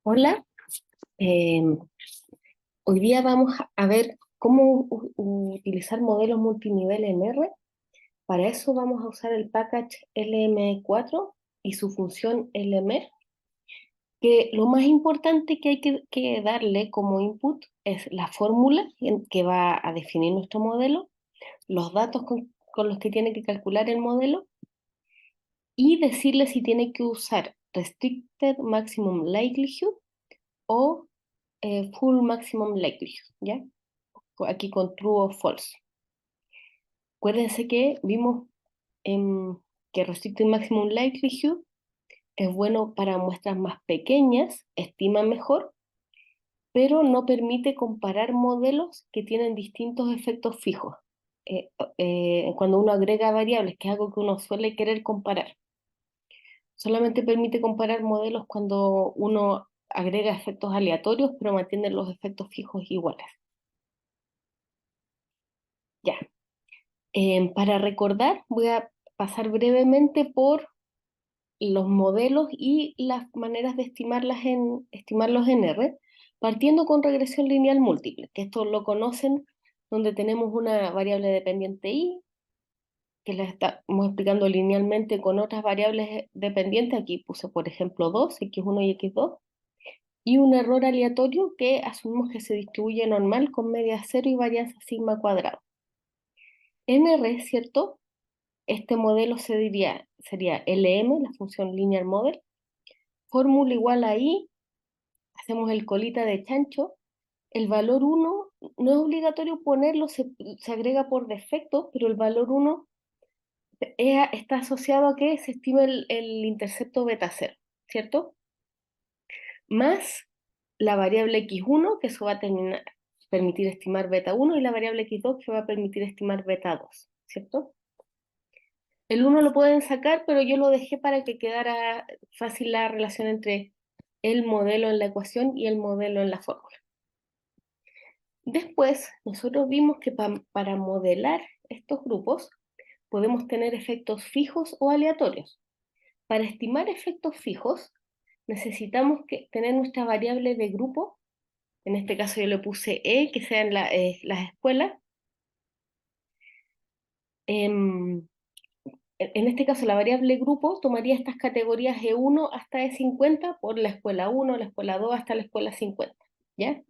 Hola, eh, hoy día vamos a ver cómo utilizar modelos multinivel en R. Para eso vamos a usar el package LM4 y su función LMR, que lo más importante que hay que darle como input es la fórmula que va a definir nuestro modelo, los datos con los que tiene que calcular el modelo y decirle si tiene que usar Restricted Maximum Likelihood o Full Maximum Likelihood, ¿ya? Aquí con true o false. Acuérdense que vimos que Restricted Maximum Likelihood es bueno para muestras más pequeñas, estima mejor, pero no permite comparar modelos que tienen distintos efectos fijos. Cuando uno agrega variables, que es algo que uno suele querer comparar, solamente permite comparar modelos cuando uno agrega efectos aleatorios, pero mantiene los efectos fijos iguales. Ya. Para recordar, voy a pasar brevemente por los modelos y las maneras de estimarlos en R, partiendo con regresión lineal múltiple, que esto lo conocen, donde tenemos una variable dependiente y, que la estamos explicando linealmente con otras variables dependientes. Aquí puse, por ejemplo, 2, x1 y x2, y un error aleatorio que asumimos que se distribuye normal con media cero y varianza sigma cuadrado. En R, ¿cierto? Este modelo sería LM, la función linear model, fórmula igual a I, hacemos el colita de chancho, el valor uno no es obligatorio ponerlo, se agrega por defecto, pero el valor uno está asociado a que se estima el intercepto beta cero, ¿cierto? Más la variable x1, que eso va a permitir estimar beta uno, y la variable x2, que va a permitir estimar beta 2, ¿cierto? El uno lo pueden sacar, pero yo lo dejé para que quedara fácil la relación entre el modelo en la ecuación y el modelo en la fórmula. Después, nosotros vimos que para modelar estos grupos podemos tener efectos fijos o aleatorios. Para estimar efectos fijos, necesitamos tener nuestra variable de grupo. En este caso yo le puse E, que sean las escuelas. Em, en este caso, la variable grupo tomaría estas categorías E1 hasta E50 por la escuela 1, la escuela 2 hasta la escuela 50, ¿ya?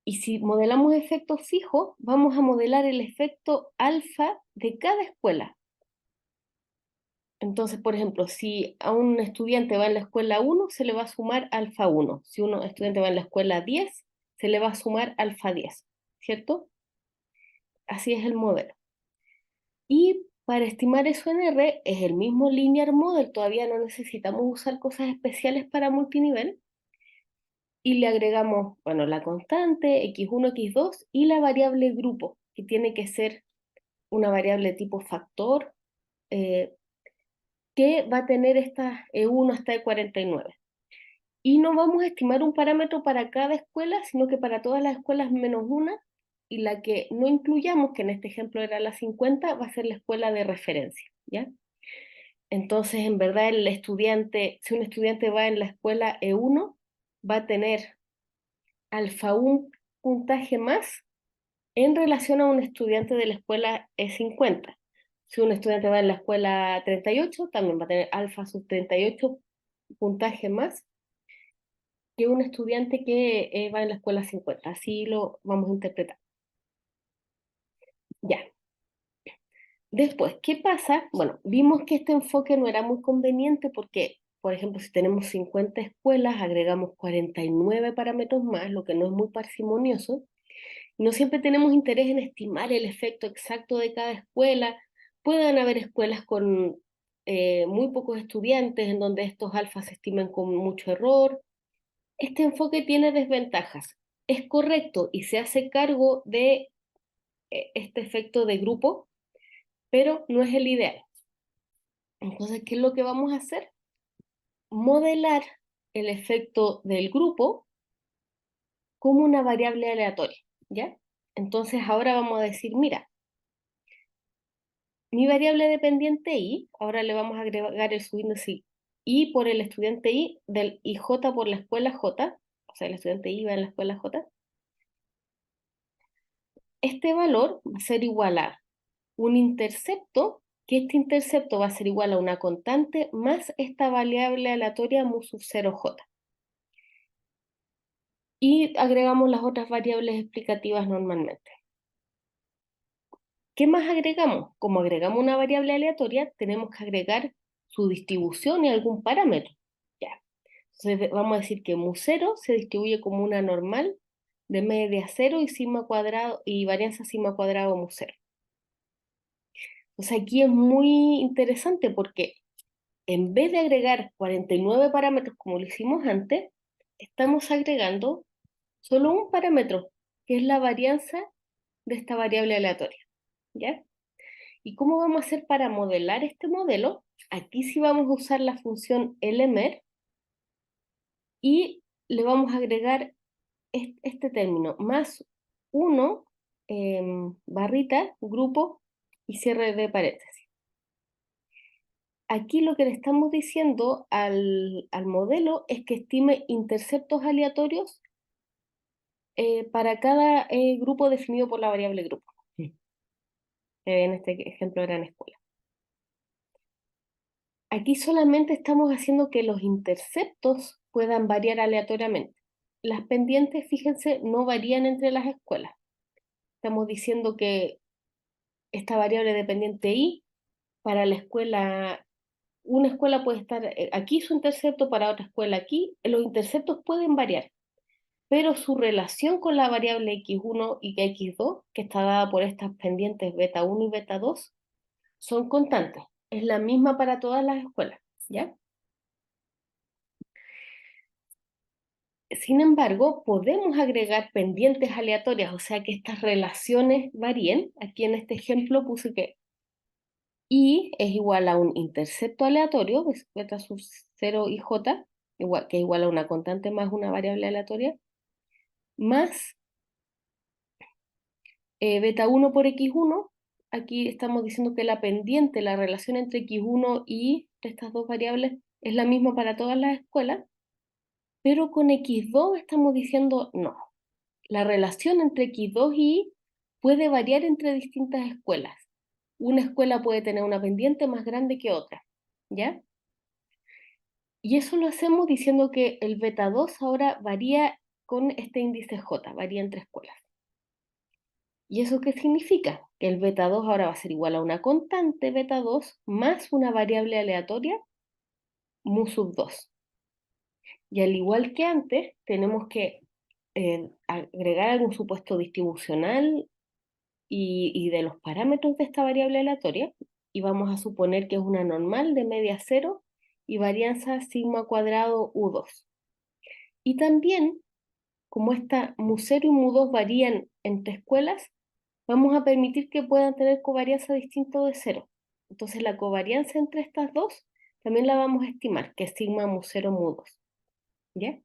Y si modelamos efectos fijos, vamos a modelar el efecto alfa de cada escuela. Entonces, por ejemplo, si a un estudiante va en la escuela 1, se le va a sumar alfa 1. Si un estudiante va en la escuela 10, se le va a sumar alfa 10, ¿cierto? Así es el modelo. Y para estimar eso en R, es el mismo linear model, todavía no necesitamos usar cosas especiales para multinivel, y le agregamos, bueno, la constante, x1, x2, y la variable grupo, que tiene que ser una variable tipo factor, eh, que va a tener estas E1 hasta E49. Y no vamos a estimar un parámetro para cada escuela, sino que para todas las escuelas menos una, y la que no incluyamos, que en este ejemplo era la 50, va a ser la escuela de referencia, ¿ya? Entonces, en verdad, si un estudiante va en la escuela E1, va a tener alfa un puntaje más en relación a un estudiante de la escuela E50. Si un estudiante va en la escuela 38, también va a tener alfa sub 38 puntaje más que un estudiante que va en la escuela 50. Así lo vamos a interpretar. Ya. Después, ¿qué pasa? Bueno, vimos que este enfoque no era muy conveniente porque, por ejemplo, si tenemos 50 escuelas, agregamos 49 parámetros más, lo que no es muy parsimonioso. No siempre tenemos interés en estimar el efecto exacto de cada escuela. Pueden haber escuelas con muy pocos estudiantes en donde estos alfas se estiman con mucho error. Este enfoque tiene desventajas. Es correcto y se hace cargo de este efecto de grupo, pero no es el ideal. Entonces, ¿qué es lo que vamos a hacer? Modelar el efecto del grupo como una variable aleatoria, ¿ya? Entonces, ahora vamos a decir, mira, mi variable dependiente y, ahora le vamos a agregar el subíndice I por el estudiante I, y J por la escuela J, o sea, el estudiante I va en la escuela J, este valor va a ser igual a un intercepto, que este intercepto va a ser igual a una constante más esta variable aleatoria mu sub 0j. Y agregamos las otras variables explicativas normalmente. ¿Qué más agregamos? Como agregamos una variable aleatoria, tenemos que agregar su distribución y algún parámetro. Ya. Entonces vamos a decir que mu0 se distribuye como una normal de media 0 y sigma cuadrado y varianza sigma cuadrado mu0. Entonces aquí es muy interesante porque en vez de agregar 49 parámetros como lo hicimos antes, estamos agregando solo un parámetro, que es la varianza de esta variable aleatoria. ¿Ya? ¿Y cómo vamos a hacer para modelar este modelo? Aquí sí vamos a usar la función LMER y le vamos a agregar este término, más 1, barrita, grupo y cierre de paréntesis. Aquí lo que le estamos diciendo al modelo es que estime interceptos aleatorios para cada grupo definido por la variable grupo. Sí. En este ejemplo eran escuelas. Aquí solamente estamos haciendo que los interceptos puedan variar aleatoriamente. Las pendientes, fíjense, no varían entre las escuelas. Estamos diciendo que esta variable dependiente i para la escuela, una escuela puede estar aquí su intercepto, para otra escuela aquí. Los interceptos pueden variar, pero su relación con la variable x1 y x2, que está dada por estas pendientes beta 1 y beta 2, son constantes. Es la misma para todas las escuelas, ¿ya? Sin embargo, podemos agregar pendientes aleatorias, o sea que estas relaciones varíen. Aquí en este ejemplo puse que I es igual a un intercepto aleatorio, es beta sub 0 y j, igual, que es igual a una constante más una variable aleatoria, más beta 1 por x1. Aquí estamos diciendo que la pendiente, la relación entre x1 y estas dos variables es la misma para todas las escuelas, pero con x2 estamos diciendo no. La relación entre x2 y y puede variar entre distintas escuelas. Una escuela puede tener una pendiente más grande que otra, ¿ya? Y eso lo hacemos diciendo que el beta 2 ahora varía con este índice J, varía entre escuelas. ¿Y eso qué significa? Que el beta 2 ahora va a ser igual a una constante beta 2 más una variable aleatoria mu sub 2. Y al igual que antes, tenemos que agregar algún supuesto distribucional y de los parámetros de esta variable aleatoria, y vamos a suponer que es una normal de media 0 y varianza sigma cuadrado U2. Y también, como esta mu0 y mu2 varían entre escuelas, vamos a permitir que puedan tener covarianza distinta de 0. Entonces la covarianza entre estas dos también la vamos a estimar, que es sigma mu0 mu2. ¿Ya?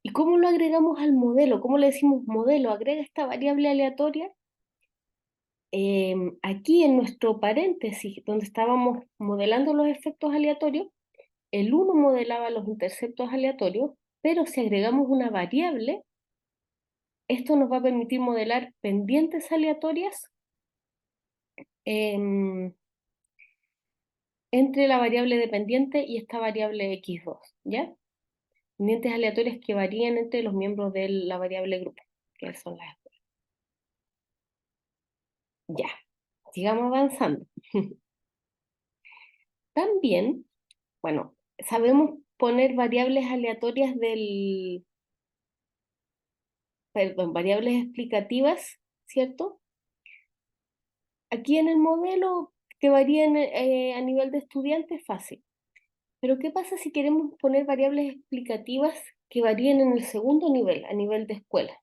¿Y cómo lo agregamos al modelo? ¿Cómo le decimos modelo? Agrega esta variable aleatoria. Aquí en nuestro paréntesis, donde estábamos modelando los efectos aleatorios, el 1 modelaba los interceptos aleatorios, pero si agregamos una variable, esto nos va a permitir modelar pendientes aleatorias em, entre la variable dependiente y esta variable x2, ¿ya? Pendientes aleatorias que varían entre los miembros de la variable grupo, que son las escuelas. Ya, sigamos avanzando. También, bueno, sabemos poner variables aleatorias perdón, variables explicativas, ¿cierto? Aquí en el modelo que varían a nivel de estudiante es fácil. Pero ¿qué pasa si queremos poner variables explicativas que varíen en el segundo nivel, a nivel de escuela?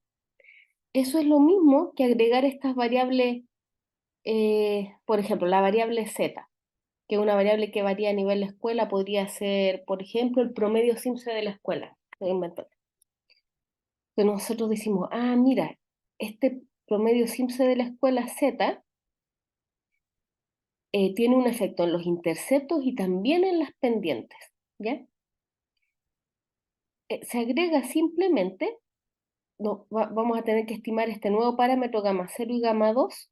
Eso es lo mismo que agregar estas variables, por ejemplo, la variable z, que una variable que varía a nivel de escuela podría ser, por ejemplo, el promedio Simpson de la escuela. Estoy inventando. Que nosotros decimos, ah, mira, este promedio Simpson de la escuela Z tiene un efecto en los interceptos y también en las pendientes. ¿ya? Se agrega simplemente, no, vamos a tener que estimar este nuevo parámetro gamma 0 y gamma 2,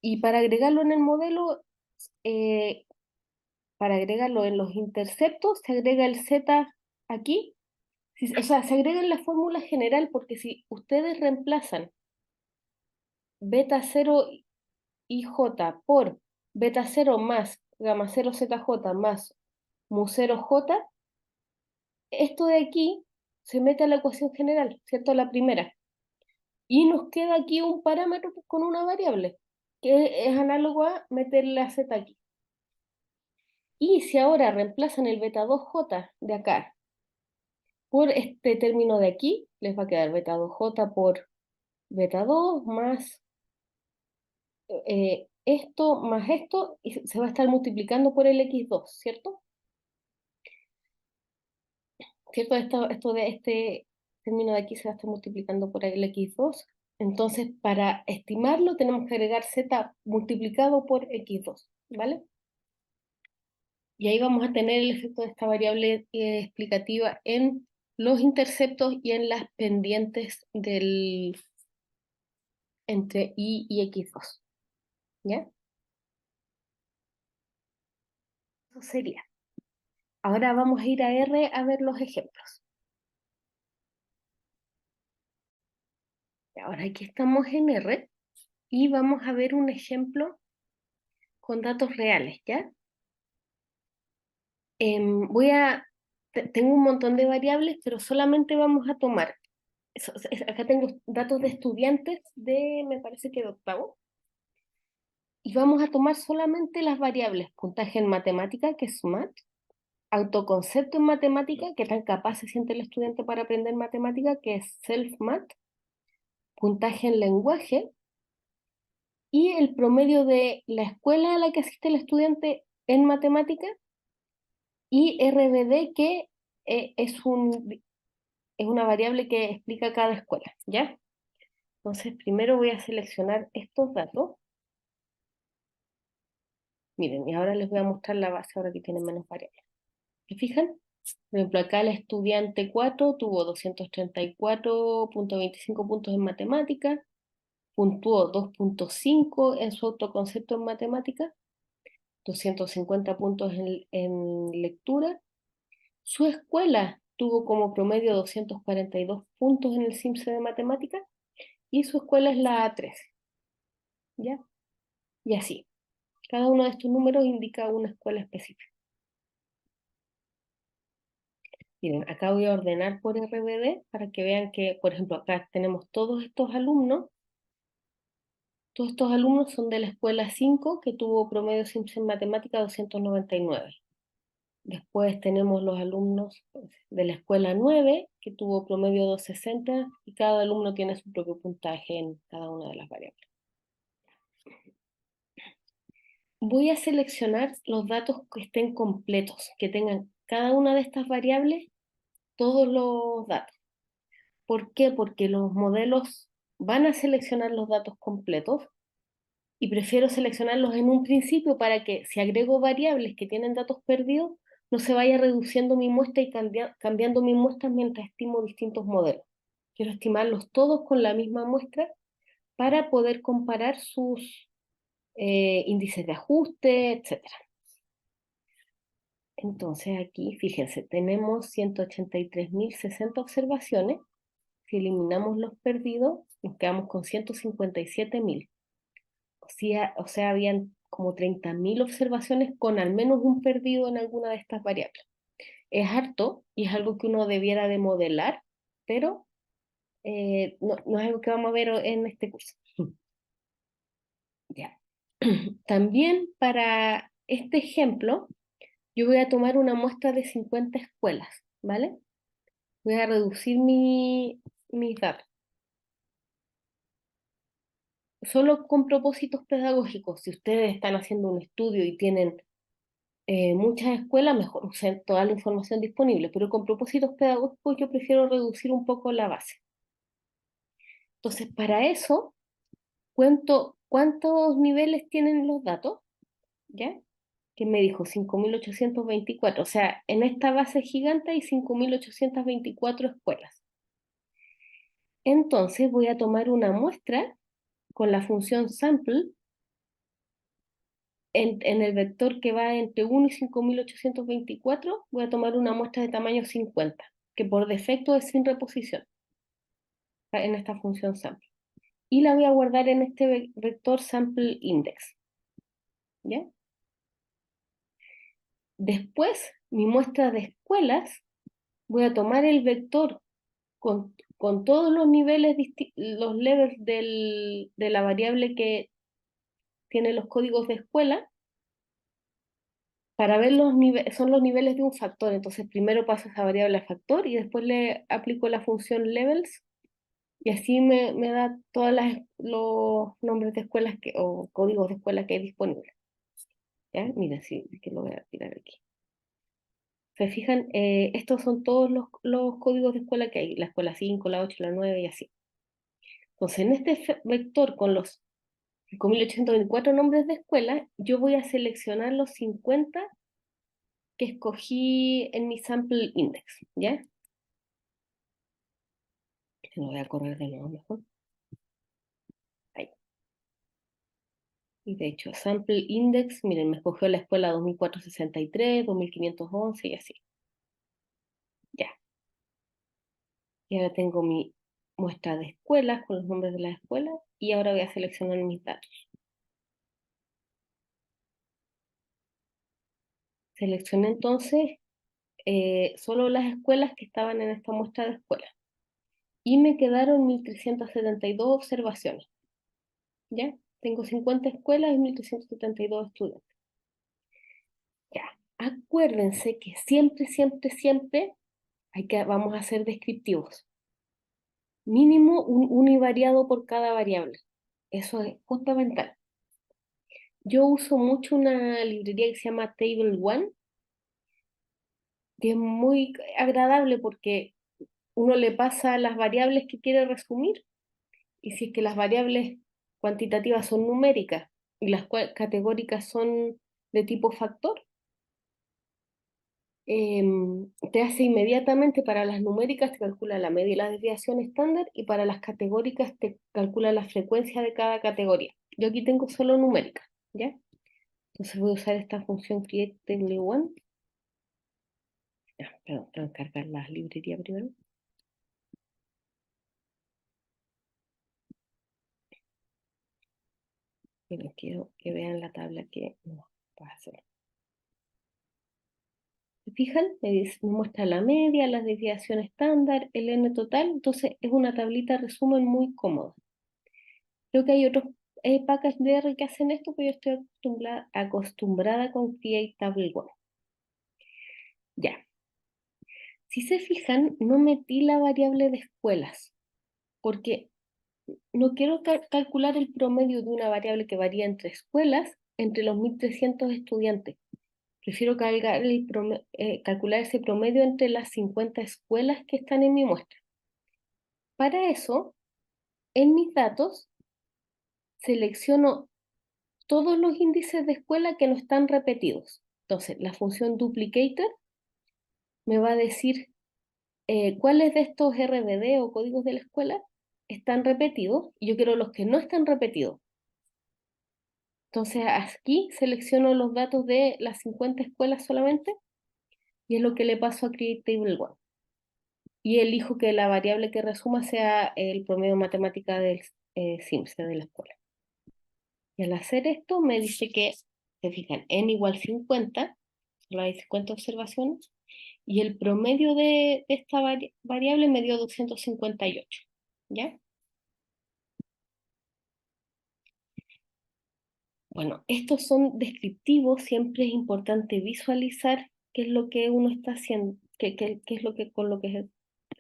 y para agregarlo en el modelo, eh, para agregarlo en los interceptos, se agrega el z aquí. O sea, se agrega en la fórmula general, porque si ustedes reemplazan beta 0 ij por beta 0 más gamma 0 zj más mu 0 j, esto de aquí se mete a la ecuación general, ¿cierto? La primera. Y nos queda aquí un parámetro con una variable, que es análogo a meterle la z aquí. Y si ahora reemplazan el beta 2j de acá por este término de aquí, les va a quedar beta 2j por beta 2 más esto más esto, y se va a estar multiplicando por el x2, ¿cierto? ¿Cierto? Esto de este término de aquí se va a estar multiplicando por el x2. Entonces, para estimarlo, tenemos que agregar z multiplicado por x2, ¿vale? Y ahí vamos a tener el efecto de esta variable explicativa en los interceptos y en las pendientes entre y x2, ¿ya? Eso sería. Ahora vamos a ir a R a ver los ejemplos. Ahora aquí estamos en R y vamos a ver un ejemplo con datos reales, ¿ya? Tengo un montón de variables, pero solamente vamos a tomar, acá tengo datos de estudiantes me parece que de octavo, y vamos a tomar solamente las variables puntaje en matemática, que es MAT, autoconcepto en matemática, que tan capaz se siente el estudiante para aprender matemática, que es self-MAT, puntaje en lenguaje, y el promedio de la escuela a la que asiste el estudiante en matemática, y RBD, que es una variable que explica cada escuela, ¿ya? Entonces, primero voy a seleccionar estos datos. Miren, y ahora les voy a mostrar la base, ahora que tienen menos variables. ¿Se fijan? Por ejemplo, acá el estudiante 4 tuvo 234,25 puntos en matemática, puntuó 2,5 en su autoconcepto en matemática, 250 puntos en lectura. Su escuela tuvo como promedio 242 puntos en el CIMSE de matemática y su escuela es la A13, ¿ya? Y así. Cada uno de estos números indica una escuela específica. Miren, acá voy a ordenar por RBD para que vean que, por ejemplo, acá tenemos todos estos alumnos son de la escuela 5 que tuvo promedio CIMSE en matemática 299. Después tenemos los alumnos de la escuela 9 que tuvo promedio 260 y cada alumno tiene su propio puntaje en cada una de las variables. Voy a seleccionar los datos que estén completos, que tengan cada una de estas variables, todos los datos. ¿Por qué? Porque los modelos van a seleccionar los datos completos y prefiero seleccionarlos en un principio para que si agrego variables que tienen datos perdidos, no se vaya reduciendo mi muestra y cambiando mi muestra mientras estimo distintos modelos. Quiero estimarlos todos con la misma muestra para poder comparar sus índices de ajuste, etcétera. Entonces aquí, fíjense, tenemos 183.060 observaciones. Si eliminamos los perdidos, nos quedamos con 157.000. O sea, habían como 30.000 observaciones con al menos un perdido en alguna de estas variables. Es harto y es algo que uno debiera de modelar, pero no es algo que vamos a ver en este curso. Ya. También para este ejemplo, yo voy a tomar una muestra de 50 escuelas, ¿vale? Voy a reducir mis datos. Solo con propósitos pedagógicos. Si ustedes están haciendo un estudio y tienen muchas escuelas, mejor usen toda la información disponible, pero con propósitos pedagógicos yo prefiero reducir un poco la base. Entonces, para eso, cuento cuántos niveles tienen los datos, ¿ya? que me dijo 5.824. O sea, en esta base gigante hay 5.824 escuelas. Entonces voy a tomar una muestra con la función sample en el vector que va entre 1 y 5.824, voy a tomar una muestra de tamaño 50, que por defecto es sin reposición en esta función sample. Y la voy a guardar en este vector sample index. ¿Ya? Después, mi muestra de escuelas, voy a tomar el vector con todos los niveles, los levels de la variable que tiene los códigos de escuela, para ver los niveles, son los niveles de un factor. Entonces primero paso esa variable al factor y después le aplico la función levels y así me da todos los nombres de escuelas o códigos de escuela que hay disponibles. ¿Ya? Mira, sí, es que lo voy a tirar aquí. Se fijan, estos son todos los códigos de escuela que hay, la escuela 5, la 8, la 9 y así. Entonces, en este vector con los 5.824 nombres de escuela, yo voy a seleccionar los 50 que escogí en mi sample index, ¿ya? Lo voy a correr de nuevo mejor. Ahí. Y de hecho, sample index, miren, me escogió la escuela 2463, 2511 y así. Ya. Y ahora tengo mi muestra de escuelas con los nombres de las escuelas y ahora voy a seleccionar mis datos. Seleccioné entonces solo las escuelas que estaban en esta muestra de escuelas y me quedaron 1.372 observaciones. ¿Ya? Tengo 50 escuelas y 1.372 estudiantes. Ya. Acuérdense que siempre, siempre, siempre vamos a ser descriptivos. Mínimo un univariado por cada variable. Eso es fundamental. Yo uso mucho una librería que se llama Table One, que es muy agradable porque uno le pasa las variables que quiere resumir y si es que las variables cuantitativas son numéricas y las categóricas son de tipo factor, te hace inmediatamente para las numéricas, te calcula la media y la desviación estándar, y para las categóricas te calcula la frecuencia de cada categoría. Yo aquí tengo solo numéricas, ¿ya? Entonces voy a usar esta función createTable1. Perdón, tengo que cargar la librería primero. Pero quiero que vean la tabla que nos va a hacer. ¿Se fijan? Me muestra la media, la desviación estándar, el n total. Entonces es una tablita de resumen muy cómoda. Creo que hay otros packages de R que hacen esto, pero yo estoy acostumbrada con Create Table One. Ya. Si se fijan, no metí la variable de escuelas, porque no quiero calcular el promedio de una variable que varía entre escuelas entre los 1.300 estudiantes. Prefiero calcular ese promedio entre las 50 escuelas que están en mi muestra. Para eso, en mis datos, selecciono todos los índices de escuela que no están repetidos. Entonces, la función duplicator me va a decir cuáles de estos RBD o códigos de la escuela están repetidos y yo quiero los que no están repetidos. Entonces, aquí selecciono los datos de las 50 escuelas solamente y es lo que le paso a Create Table One. Y elijo que la variable que resuma sea el promedio matemática del CIMSE de la escuela. Y al hacer esto me dice que, se fijan, n igual 50, solo hay 50 observaciones, y el promedio de esta variable me dio 258. ¿Ya? Bueno, estos son descriptivos, siempre es importante visualizar qué es lo que uno está haciendo, qué es lo que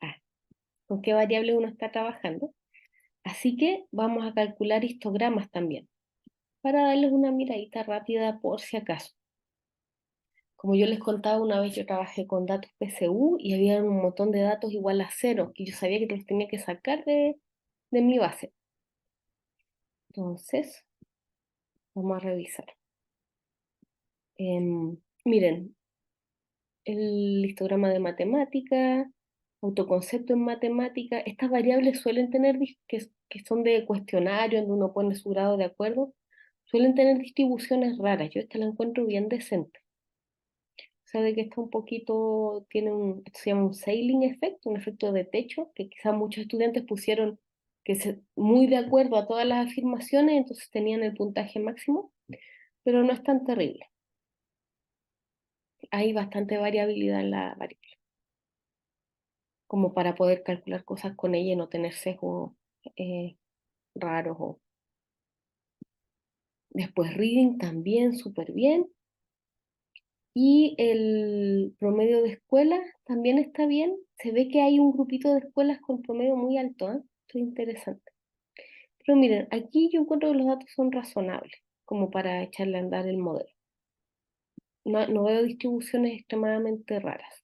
ah, con qué variable uno está trabajando. Así que vamos a calcular histogramas también, para darles una miradita rápida por si acaso. Como yo les contaba, una vez yo trabajé con datos PCU y había un montón de datos igual a cero, que yo sabía que los tenía que sacar de mi base. Entonces, vamos a revisar. Miren, el histograma de matemática, autoconcepto en matemática, estas variables suelen tener, que son de cuestionario, donde uno pone su grado de acuerdo, suelen tener distribuciones raras. Yo esta la encuentro bien decente. O sea, de que está un poquito, tiene esto se llama un ceiling effect, un efecto de techo, que quizás muchos estudiantes pusieron muy de acuerdo a todas las afirmaciones, entonces tenían el puntaje máximo, pero no es tan terrible. Hay bastante variabilidad en la variable, como para poder calcular cosas con ella y no tener sesgos eh, raros. Después reading también súper bien. Y el promedio de escuelas también está bien. Se ve que hay un grupito de escuelas con promedio muy alto, ¿eh? Esto es interesante. Pero miren, aquí yo encuentro que los datos son razonables, como para echarle a andar el modelo. No veo distribuciones extremadamente raras.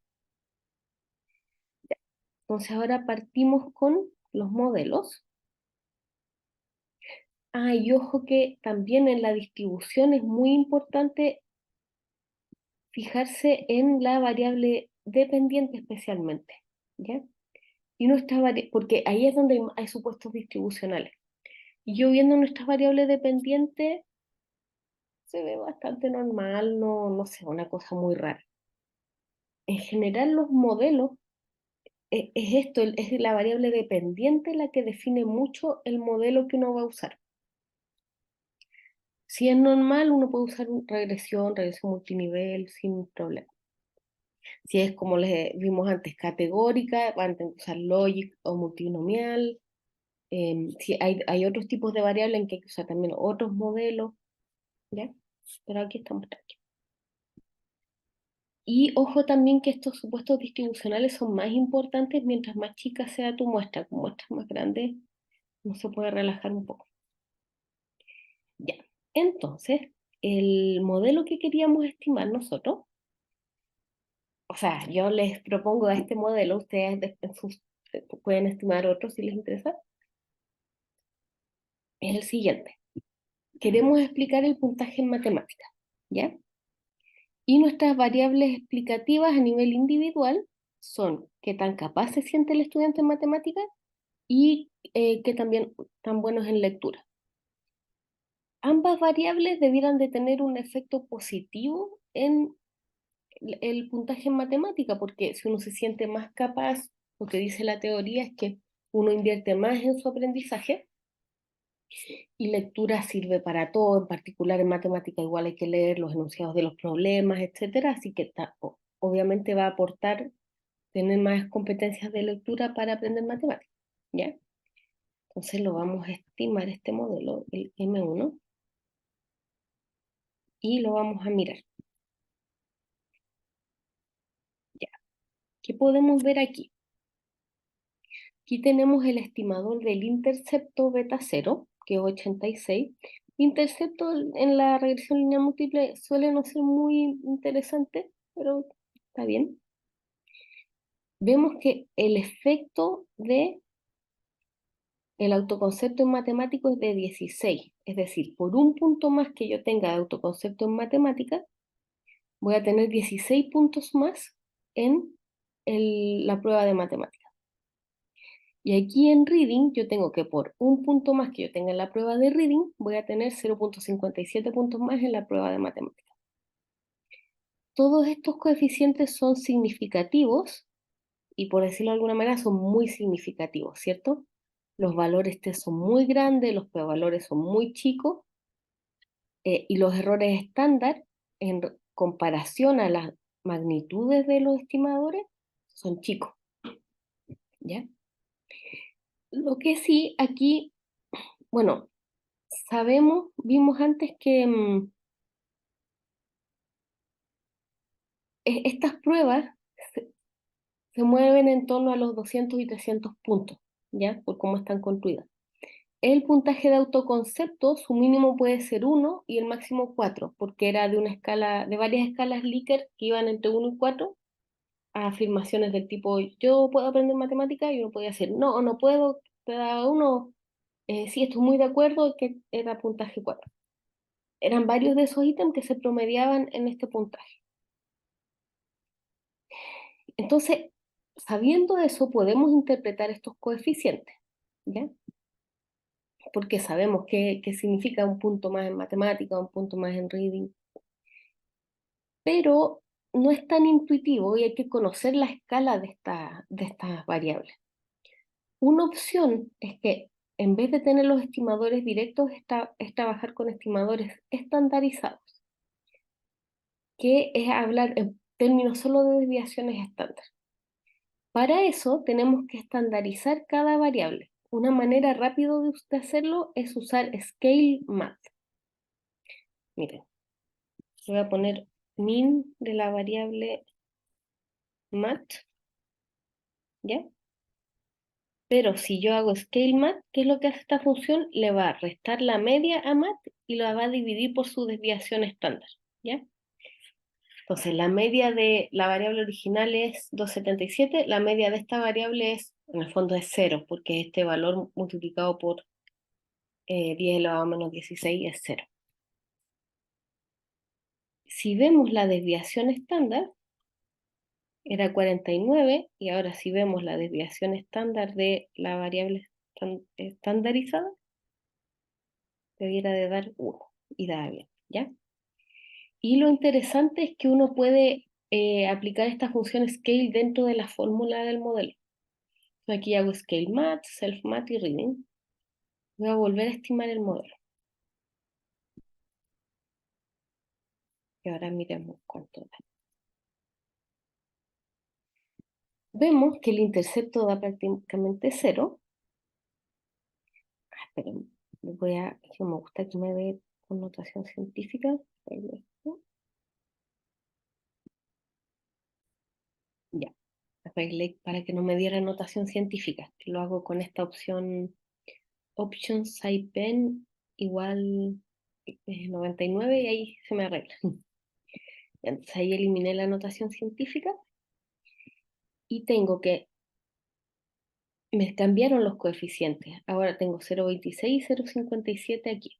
Ya. Entonces ahora partimos con los modelos. Ah, y ojo que también en la distribución es muy importante fijarse en la variable dependiente especialmente, ¿ya? Y nuestra porque ahí es donde hay supuestos distribucionales. Y yo viendo nuestras variables dependientes, se ve bastante normal, no sé, una cosa muy rara. En general los modelos, es esto, es la variable dependiente la que define mucho el modelo que uno va a usar. Si es normal, uno puede usar regresión multinivel sin problema. Si es como les vimos antes, categórica, van a tener que usar logic o multinomial. Si hay otros tipos de variables en que hay que usar también otros modelos, ¿ya? Pero aquí estamos tranquilos. Y ojo también que estos supuestos distribucionales son más importantes mientras más chica sea tu muestra. Con muestras más grandes, no se puede relajar un poco. Ya. Entonces, el modelo que queríamos estimar nosotros, o sea, yo les propongo a este modelo, ustedes pueden estimar otros si les interesa, es el siguiente. Queremos explicar el puntaje en matemáticas, ¿ya? Y nuestras variables explicativas a nivel individual son qué tan capaz se siente el estudiante en matemáticas y qué también tan buenos en lectura. Ambas variables debieran de tener un efecto positivo en el puntaje en matemática, porque si uno se siente más capaz, lo que dice la teoría es que uno invierte más en su aprendizaje y lectura sirve para todo, en particular en matemática igual hay que leer los enunciados de los problemas, etcétera, así que obviamente va a aportar tener más competencias de lectura para aprender matemáticas, ¿ya? Entonces lo vamos a estimar este modelo, el M1, y lo vamos a mirar. Ya. ¿Qué podemos ver aquí? Aquí tenemos el estimador del intercepto beta 0, que es 86. Intercepto en la regresión lineal múltiple suele no ser muy interesante, pero está bien. Vemos que el efecto de el autoconcepto en matemático es de 16, es decir, por un punto más que yo tenga de autoconcepto en matemática, voy a tener 16 puntos más en la prueba de matemática. Y aquí en reading yo tengo que por un punto más que yo tenga en la prueba de reading, voy a tener 0,57 puntos más en la prueba de matemática. Todos estos coeficientes son significativos y por decirlo de alguna manera son muy significativos, ¿cierto? Los valores T son muy grandes, los p-valores son muy chicos y los errores estándar en comparación a las magnitudes de los estimadores son chicos, ¿ya? Lo que sí aquí, bueno, vimos antes que estas pruebas se, se mueven en torno a los 200 y 300 puntos, ¿ya? Por cómo están construidas. El puntaje de autoconcepto, su mínimo puede ser 1 y el máximo 4, porque era de una escala, de varias escalas Likert que iban entre 1 y 4 a afirmaciones del tipo, yo puedo aprender matemática, y uno podía decir, no, no puedo, te da uno, sí, estoy muy de acuerdo, que era puntaje 4. eran varios de esos ítems que se promediaban en este puntaje. Entonces, sabiendo eso, podemos interpretar estos coeficientes, ¿ya? Porque sabemos qué significa un punto más en matemática, un punto más en reading, pero no es tan intuitivo y hay que conocer la escala de estas variables. Una opción es que en vez de tener los estimadores directos, es trabajar con estimadores estandarizados, que es hablar en términos solo de desviaciones estándar. Para eso tenemos que estandarizar cada variable. Una manera rápida de hacerlo es usar Scale Math. Miren, voy a poner min de la variable mat, ¿ya? Pero si yo hago Scale Math, ¿qué es lo que hace esta función? Le va a restar la media a mat y la va a dividir por su desviación estándar, ¿ya? Entonces, la media de la variable original es 277, la media de esta variable es, en el fondo es 0, porque este valor multiplicado por 10 elevado a menos 16 es 0. Si vemos la desviación estándar, era 49, y ahora si vemos la desviación estándar de la variable estandarizada, debiera de dar 1, y da bien, ¿ya? Y lo interesante es que uno puede aplicar esta función scale dentro de la fórmula del modelo. Aquí hago scale math, self math y reading. Voy a volver a estimar el modelo. Y ahora miremos cuánto da. Vemos que el intercepto da prácticamente 0. Esperen, que me gusta que me dé connotación científica. Ya, arreglé para que no me diera notación científica. Lo hago con esta opción option SciPen igual 99 y ahí se me arregla. Entonces ahí eliminé la notación científica y tengo que, me cambiaron los coeficientes. Ahora tengo 0,26 y 0,57 aquí.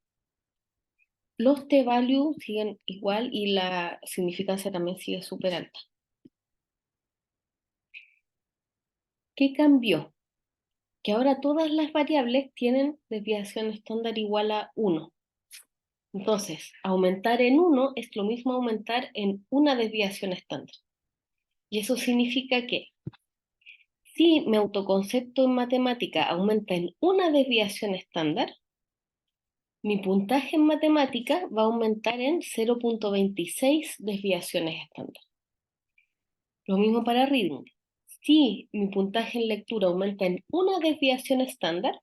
Los t-values siguen igual y la significancia también sigue súper alta. ¿Qué cambió? Que ahora todas las variables tienen desviación estándar igual a 1. Entonces, aumentar en 1 es lo mismo aumentar en una desviación estándar. Y eso significa que si mi autoconcepto en matemática aumenta en una desviación estándar, mi puntaje en matemática va a aumentar en 0,26 desviaciones estándar. Lo mismo para reading. Si mi puntaje en lectura aumenta en una desviación estándar,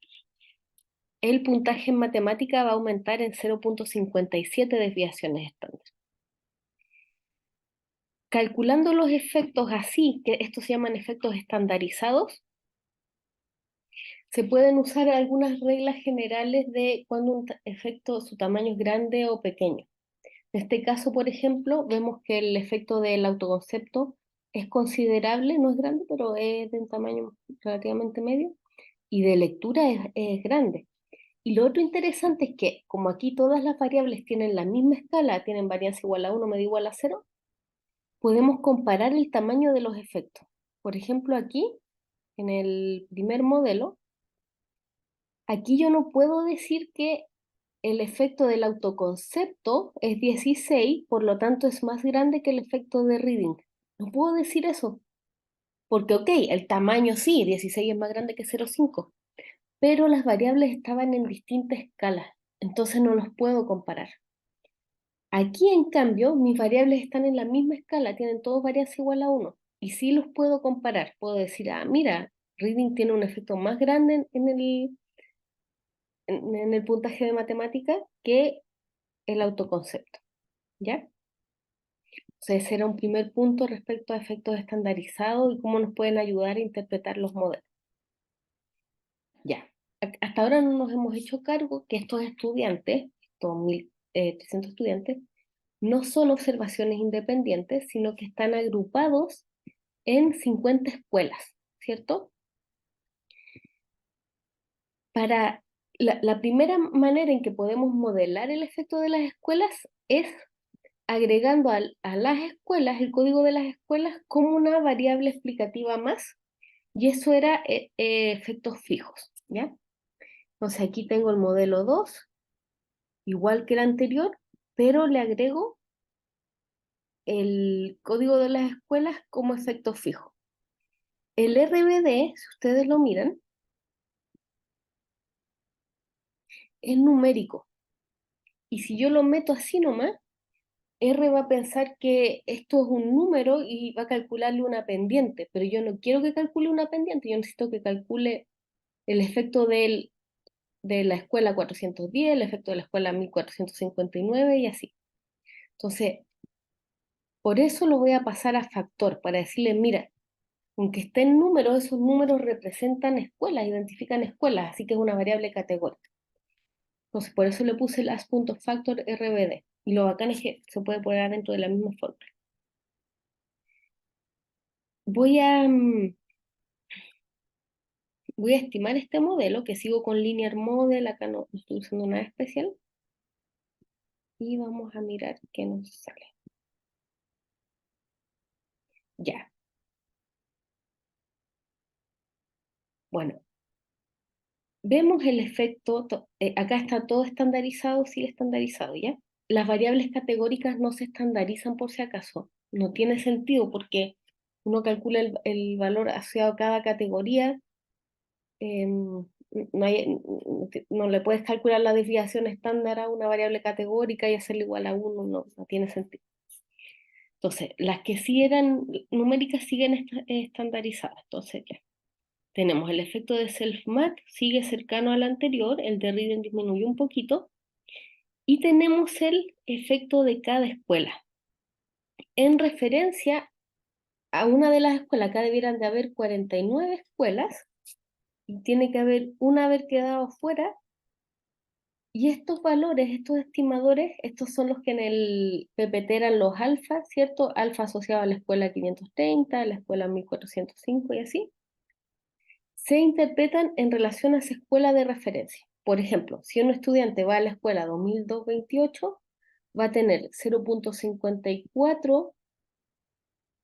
el puntaje en matemática va a aumentar en 0,57 desviaciones estándar. Calculando los efectos así, que estos se llaman efectos estandarizados, se pueden usar algunas reglas generales de cuando un efecto, su tamaño es grande o pequeño. En este caso, por ejemplo, vemos que el efecto del autoconcepto es considerable, no es grande, pero es de un tamaño relativamente medio, y de lectura es grande. Y lo otro interesante es que, como aquí todas las variables tienen la misma escala, tienen varianza igual a 1, media igual a 0, podemos comparar el tamaño de los efectos. Por ejemplo, aquí, en el primer modelo, aquí yo no puedo decir que el efecto del autoconcepto es 16, por lo tanto es más grande que el efecto de reading. No puedo decir eso, porque ok, el tamaño sí, 16 es más grande que 0,5, pero las variables estaban en distintas escalas, entonces no los puedo comparar. Aquí, en cambio, mis variables están en la misma escala, tienen todos varianza igual a 1, y sí los puedo comparar. Puedo decir, ah, mira, reading tiene un efecto más grande en el puntaje de matemática que el autoconcepto, ¿ya? Entonces, ese era un primer punto respecto a efectos estandarizados y cómo nos pueden ayudar a interpretar los modelos. Ya, hasta ahora no nos hemos hecho cargo que estos estudiantes, estos 1.300 estudiantes, no son observaciones independientes, sino que están agrupados en 50 escuelas, ¿cierto? Para La primera manera en que podemos modelar el efecto de las escuelas es agregando a las escuelas, el código de las escuelas, como una variable explicativa más, y eso era efectos fijos, ¿ya? Entonces aquí tengo el modelo 2 igual que el anterior, pero le agrego el código de las escuelas como efecto fijo. El RBD, si ustedes lo miran, es numérico. Y si yo lo meto así nomás, R va a pensar que esto es un número y va a calcularle una pendiente, pero yo no quiero que calcule una pendiente, yo necesito que calcule el efecto de la escuela 410, el efecto de la escuela 1459 y así. Entonces, por eso lo voy a pasar a factor, para decirle, mira, aunque esté en números, esos números representan escuelas, identifican escuelas, así que es una variable categórica. Entonces, por eso le puse el as.factor RBD. Y lo bacán es que se puede poner dentro de la misma fórmula. Voy a, voy a estimar este modelo, que sigo con Linear Model, acá no estoy usando nada especial. Y vamos a mirar qué nos sale. Ya. Bueno, vemos el efecto, acá está todo estandarizado, sigue estandarizado, ¿ya? Las variables categóricas no se estandarizan por si acaso. No tiene sentido porque uno calcula el valor asociado a cada categoría. No le puedes calcular la desviación estándar a una variable categórica y hacerle igual a uno, no tiene sentido. Entonces, las que sí eran numéricas siguen estandarizadas. Entonces, ya. Tenemos el efecto de self-mat, sigue cercano al anterior, el de Riden disminuyó un poquito, y tenemos el efecto de cada escuela. En referencia a una de las escuelas, acá debieran de haber 49 escuelas, y tiene que haber una haber quedado fuera, y estos valores, estos estimadores, estos son los que en el PPT eran los alfa, ¿cierto? Alfa asociado a la escuela 530, a la escuela 1405 y así. Se interpretan en relación a esa escuela de referencia. Por ejemplo, si un estudiante va a la escuela 2002-28, va a tener 0.54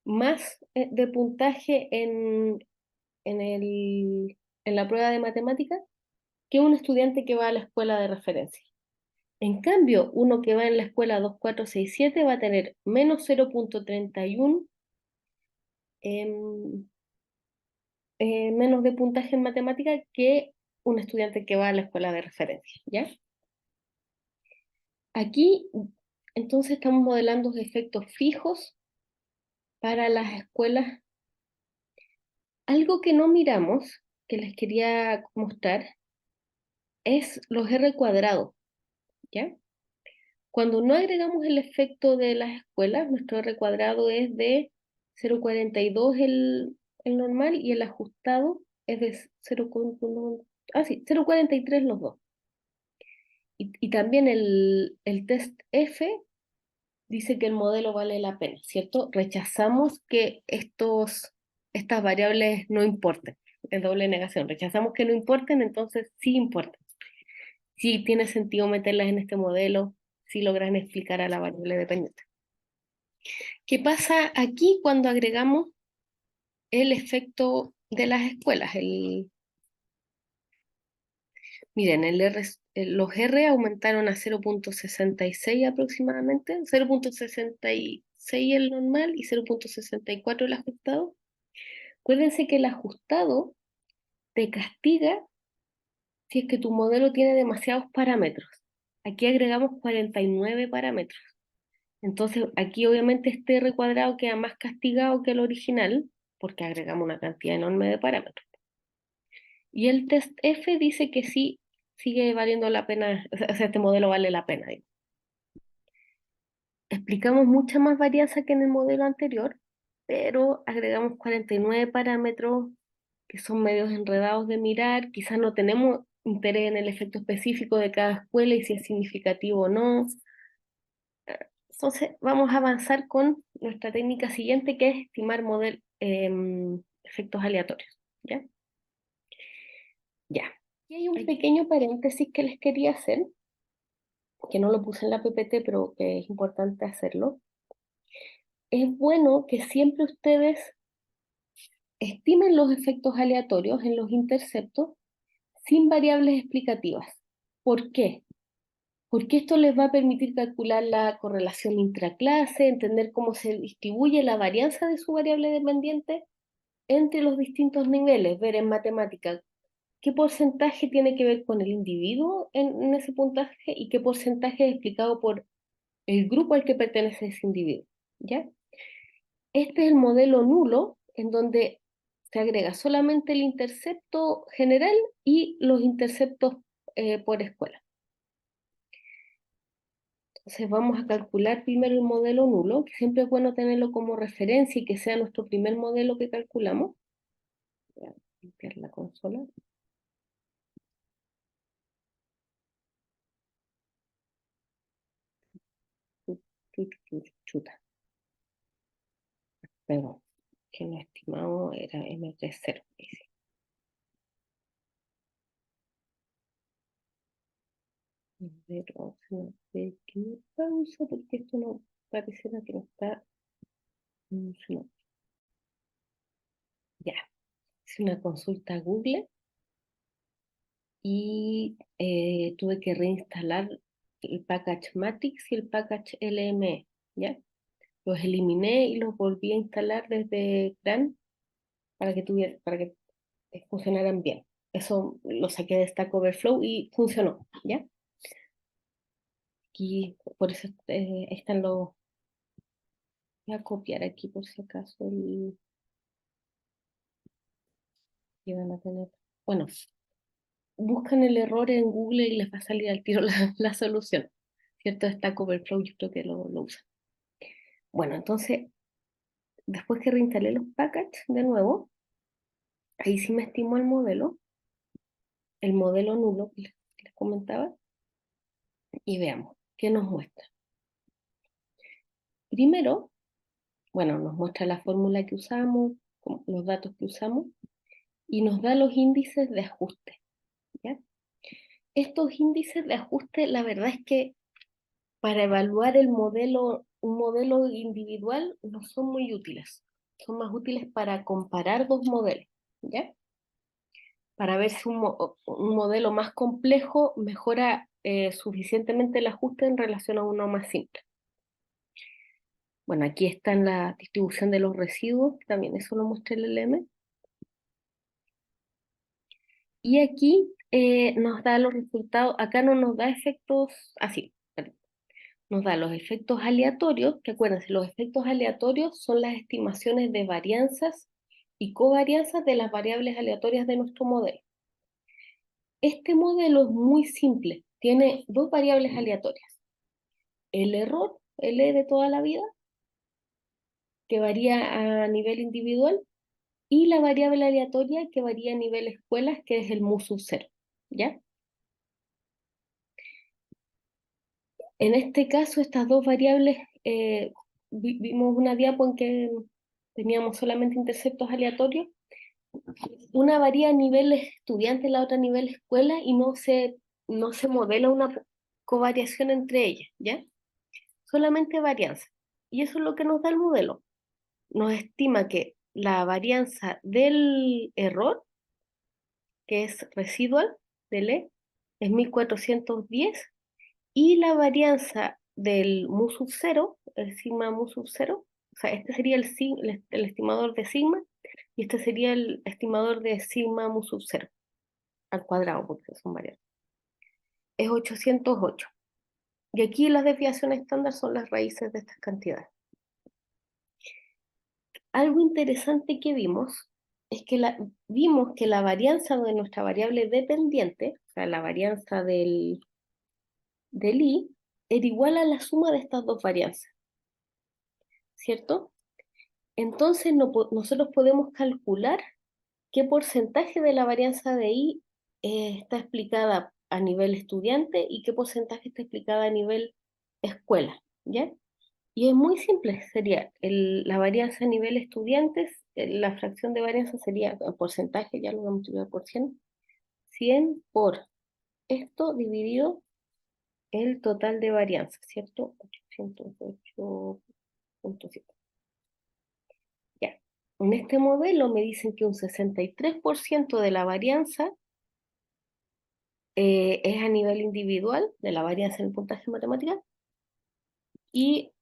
más de puntaje en la prueba de matemáticas que un estudiante que va a la escuela de referencia. En cambio, uno que va en la escuela 2467 va a tener menos 0.31 menos de puntaje en matemática que un estudiante que va a la escuela de referencia, ¿ya? Aquí, entonces, estamos modelando efectos fijos para las escuelas. Algo que no miramos, que les quería mostrar, es los R cuadrados, ¿ya? Cuando no agregamos el efecto de las escuelas, nuestro R cuadrado es de 0,42 el normal y el ajustado es de 0,43 los dos. Y también el test F dice que el modelo vale la pena, ¿cierto? Rechazamos que estas variables no importen, es doble negación. Rechazamos que no importen, entonces sí importan. Sí tiene sentido meterlas en este modelo, si logran explicar a la variable dependiente. ¿Qué pasa aquí cuando agregamos el efecto de las escuelas? Miren, los R aumentaron a 0.66 aproximadamente, 0.66 el normal y 0.64 el ajustado. Acuérdense que el ajustado te castiga si es que tu modelo tiene demasiados parámetros. Aquí agregamos 49 parámetros. Entonces, aquí obviamente este R cuadrado queda más castigado que el original, porque agregamos una cantidad enorme de parámetros. Y el test F dice que sí, sigue valiendo la pena, o sea, este modelo vale la pena, digo. Explicamos mucha más varianza que en el modelo anterior, pero agregamos 49 parámetros que son medios enredados de mirar, quizás no tenemos interés en el efecto específico de cada escuela y si es significativo o no. Entonces, vamos a avanzar con nuestra técnica siguiente, que es estimar efectos aleatorios. ¿Ya? Ya. Y hay un pequeño paréntesis que les quería hacer, que no lo puse en la PPT, pero que es importante hacerlo. Es bueno que siempre ustedes estimen los efectos aleatorios en los interceptos sin variables explicativas. ¿Por qué? Porque esto les va a permitir calcular la correlación intraclase, entender cómo se distribuye la varianza de su variable dependiente entre los distintos niveles, ver en matemática qué porcentaje tiene que ver con el individuo en ese puntaje y qué porcentaje es explicado por el grupo al que pertenece ese individuo, ¿ya? Este es el modelo nulo, en donde se agrega solamente el intercepto general y los interceptos por escuela. Entonces vamos a calcular primero el modelo nulo, que siempre es bueno tenerlo como referencia y que sea nuestro primer modelo que calculamos. Voy a limpiar la consola. Chuta, perdón, que no estimado era M30, dice. Pero no sé qué pausa, porque esto no pareciera que no está funcionando. Ya, hice una consulta a Google y tuve que reinstalar el package Matix y el package LME, ¿ya? Los eliminé y los volví a instalar desde CRAN para que funcionaran bien. Eso lo saqué de Stack Overflow y funcionó, ¿ya? Aquí, por eso están los... Voy a copiar aquí por si acaso que van a tener... Bueno, buscan el error en Google y les va a salir al tiro la solución, ¿cierto? Stack Overflow yo creo que lo usa. Bueno, entonces, después que reinstalé los packages de nuevo, ahí sí me estimó el modelo nulo que les comentaba, y veamos qué nos muestra. Primero, bueno, nos muestra la fórmula que usamos, los datos que usamos, y nos da los índices de ajuste, ¿ya? Estos índices de ajuste, la verdad es que para evaluar un modelo individual, no son muy útiles. Son más útiles para comparar dos modelos, ¿ya? Para ver si un modelo más complejo mejora suficientemente el ajuste en relación a uno más simple. Bueno, aquí está en la distribución de los residuos, también eso lo muestra el LM. Y aquí nos da los resultados, acá no nos da efectos así, nos da los efectos aleatorios, que acuérdense, los efectos aleatorios son las estimaciones de varianzas y covarianzas de las variables aleatorias de nuestro modelo. Este modelo es muy simple, tiene dos variables aleatorias. El error, el E de toda la vida, que varía a nivel individual, y la variable aleatoria que varía a nivel escuelas, que es el mu sub 0, ¿ya? En este caso, estas dos variables, vimos una diapo en que teníamos solamente interceptos aleatorios. Una varía a nivel estudiante, la otra a nivel escuela, y no se modela una covariación entre ellas, ¿ya? Solamente varianza. Y eso es lo que nos da el modelo. Nos estima que la varianza del error, que es residual, del E, es 1410, y la varianza del mu sub 0, el sigma mu sub 0, o sea, este sería el estimador de sigma, y este sería el estimador de sigma mu sub 0 al cuadrado, porque son variables. Es 808. Y aquí las desviaciones estándar son las raíces de estas cantidades. Algo interesante que vimos es que vimos que la varianza de nuestra variable dependiente, o sea, la varianza del i, era igual a la suma de estas dos varianzas, ¿cierto? Entonces nosotros podemos calcular qué porcentaje de la varianza de i está explicada a nivel estudiante y qué porcentaje está explicada a nivel escuela, ¿ya? Y es muy simple, sería la varianza a nivel estudiantes, la fracción de varianza sería el porcentaje, ya lo voy a multiplicar por 100, 100 por esto dividido el total de varianza, ¿cierto? 808.7. Ya. En este modelo me dicen que un 63% de la varianza es a nivel individual, de la varianza en el puntaje matemática, y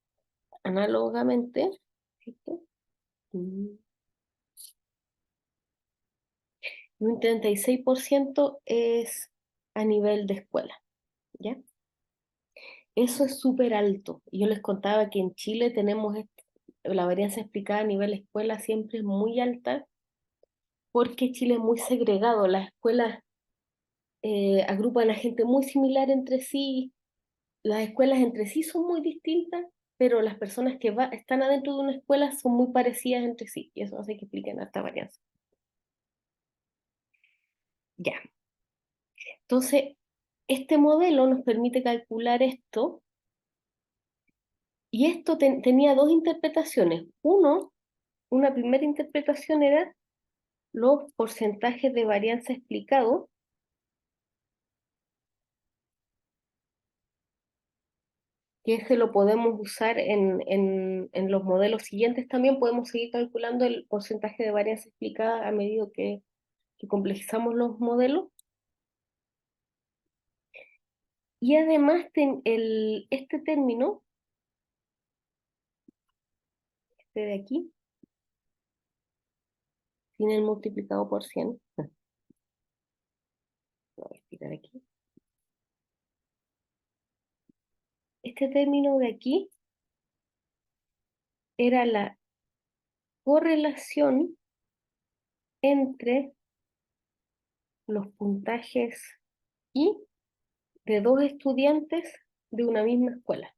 análogamente, ¿cierto? Y un 36% es a nivel de escuela, ¿ya? Eso es súper alto. Yo les contaba que en Chile tenemos la varianza explicada a nivel escuela siempre es muy alta porque Chile es muy segregado. Las escuelas agrupan a gente muy similar entre sí, las escuelas entre sí son muy distintas, pero las personas que están adentro de una escuela son muy parecidas entre sí, y eso hace que expliquen esta varianza. Ya, entonces, este modelo nos permite calcular esto, y esto tenía dos interpretaciones. Una primera interpretación era los porcentajes de varianza explicados, que ese lo podemos usar en los modelos siguientes también, podemos seguir calculando el porcentaje de varianza explicada a medida que complejizamos los modelos. Y además este término, este de aquí, tiene el multiplicado por 100. Lo voy a explicar aquí. Este término de aquí era la correlación entre los puntajes y de dos estudiantes de una misma escuela,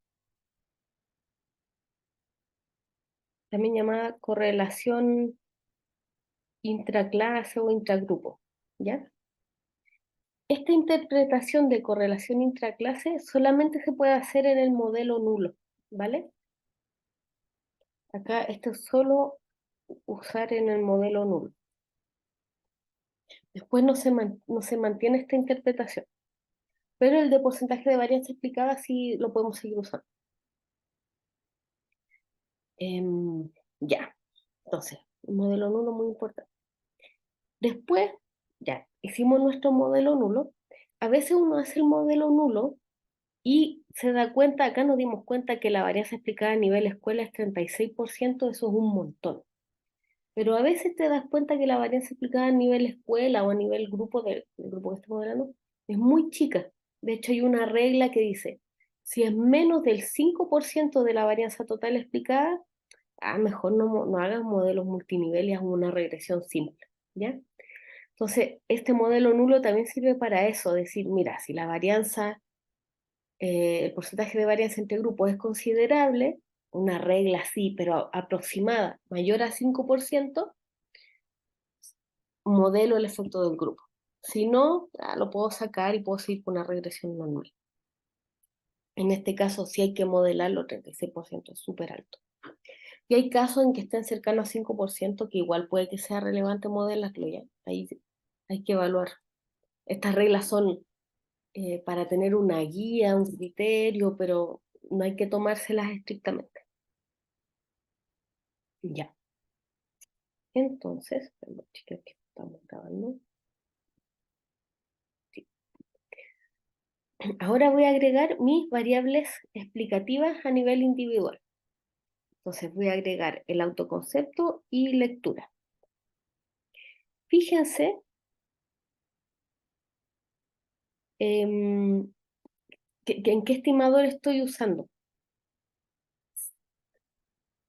también llamada correlación intraclase o intragrupo, ¿ya? Esta interpretación de correlación intraclase solamente se puede hacer en el modelo nulo, ¿vale? Acá esto es solo usar en el modelo nulo. Después no se mantiene esta interpretación, pero el de porcentaje de varianza explicada sí lo podemos seguir usando. Ya, entonces, el modelo nulo muy importante. Después, ya, hicimos nuestro modelo nulo. A veces uno hace el modelo nulo y se da cuenta, acá nos dimos cuenta que la varianza explicada a nivel escuela es 36%, eso es un montón. Pero a veces te das cuenta que la varianza explicada a nivel escuela o a nivel grupo del grupo que estamos hablando es muy chica. De hecho, hay una regla que dice, si es menos del 5% de la varianza total explicada, mejor no hagas modelos multinivel y haz una regresión simple, ¿ya? Entonces, este modelo nulo también sirve para eso, decir, mira, si la varianza, el porcentaje de varianza entre grupos es considerable, una regla así, pero aproximada, mayor a 5%, modelo el efecto del grupo. Si no, lo puedo sacar y puedo seguir con una regresión normal. En este caso, sí hay que modelarlo, 36% es súper alto. Y hay casos en que estén cercanos a 5% que igual puede que sea relevante modelarlo ya. Ahí hay que evaluar. Estas reglas son para tener una guía, un criterio, pero no hay que tomárselas estrictamente. Ya. Entonces, chicas, que estamos grabando. Sí. Ahora voy a agregar mis variables explicativas a nivel individual. Entonces voy a agregar el autoconcepto y lectura. Fíjense em, en qué estimador estoy usando.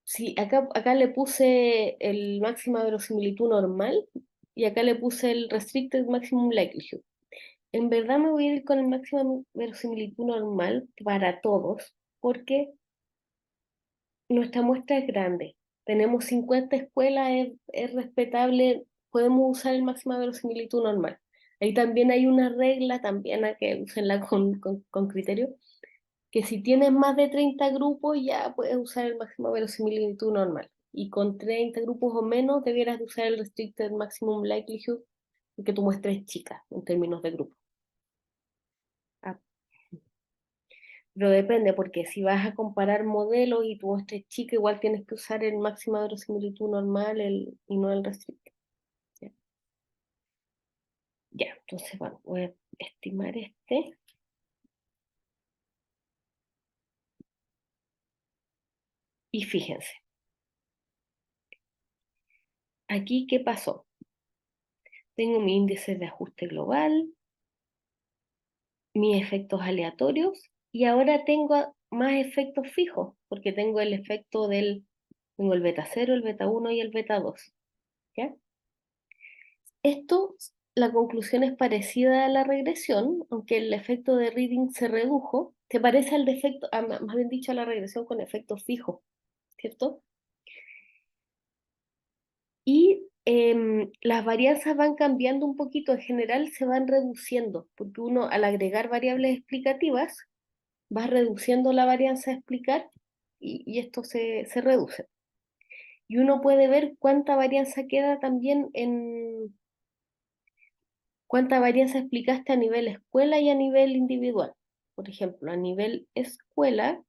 Sí, acá le puse el máxima verosimilitud normal y acá le puse el restricted maximum likelihood. En verdad me voy a ir con el máximo verosimilitud normal para todos, porque nuestra muestra es grande. Tenemos 50 escuelas, es respetable, podemos usar el máximo verosimilitud normal. Ahí también hay una regla, también a que usenla con criterio, que si tienes más de 30 grupos ya puedes usar el máximo verosimilitud normal. Y con 30 grupos o menos debieras de usar el restricted maximum likelihood porque tu muestra es chica en términos de grupo. Ah, pero depende, porque si vas a comparar modelos y tu muestra es chica, igual tienes que usar el máximo de verosimilitud normal y no el restrictor. Ya, ya, entonces bueno, voy a estimar este. Y fíjense, aquí, ¿qué pasó? Tengo mi índice de ajuste global, mis efectos aleatorios, y ahora tengo más efectos fijos, porque tengo el efecto tengo el beta 0, el beta 1 y el beta 2. ¿Ya? Esto, la conclusión es parecida a la regresión, aunque el efecto de reading se redujo, se parece al defecto, más bien dicho, a la regresión con efectos fijos, ¿cierto? Y las varianzas van cambiando un poquito, en general se van reduciendo, porque uno al agregar variables explicativas va reduciendo la varianza a explicar y esto se reduce. Y uno puede ver cuánta varianza queda también en cuánta varianza explicaste a nivel escuela y a nivel individual. Por ejemplo, a nivel escuela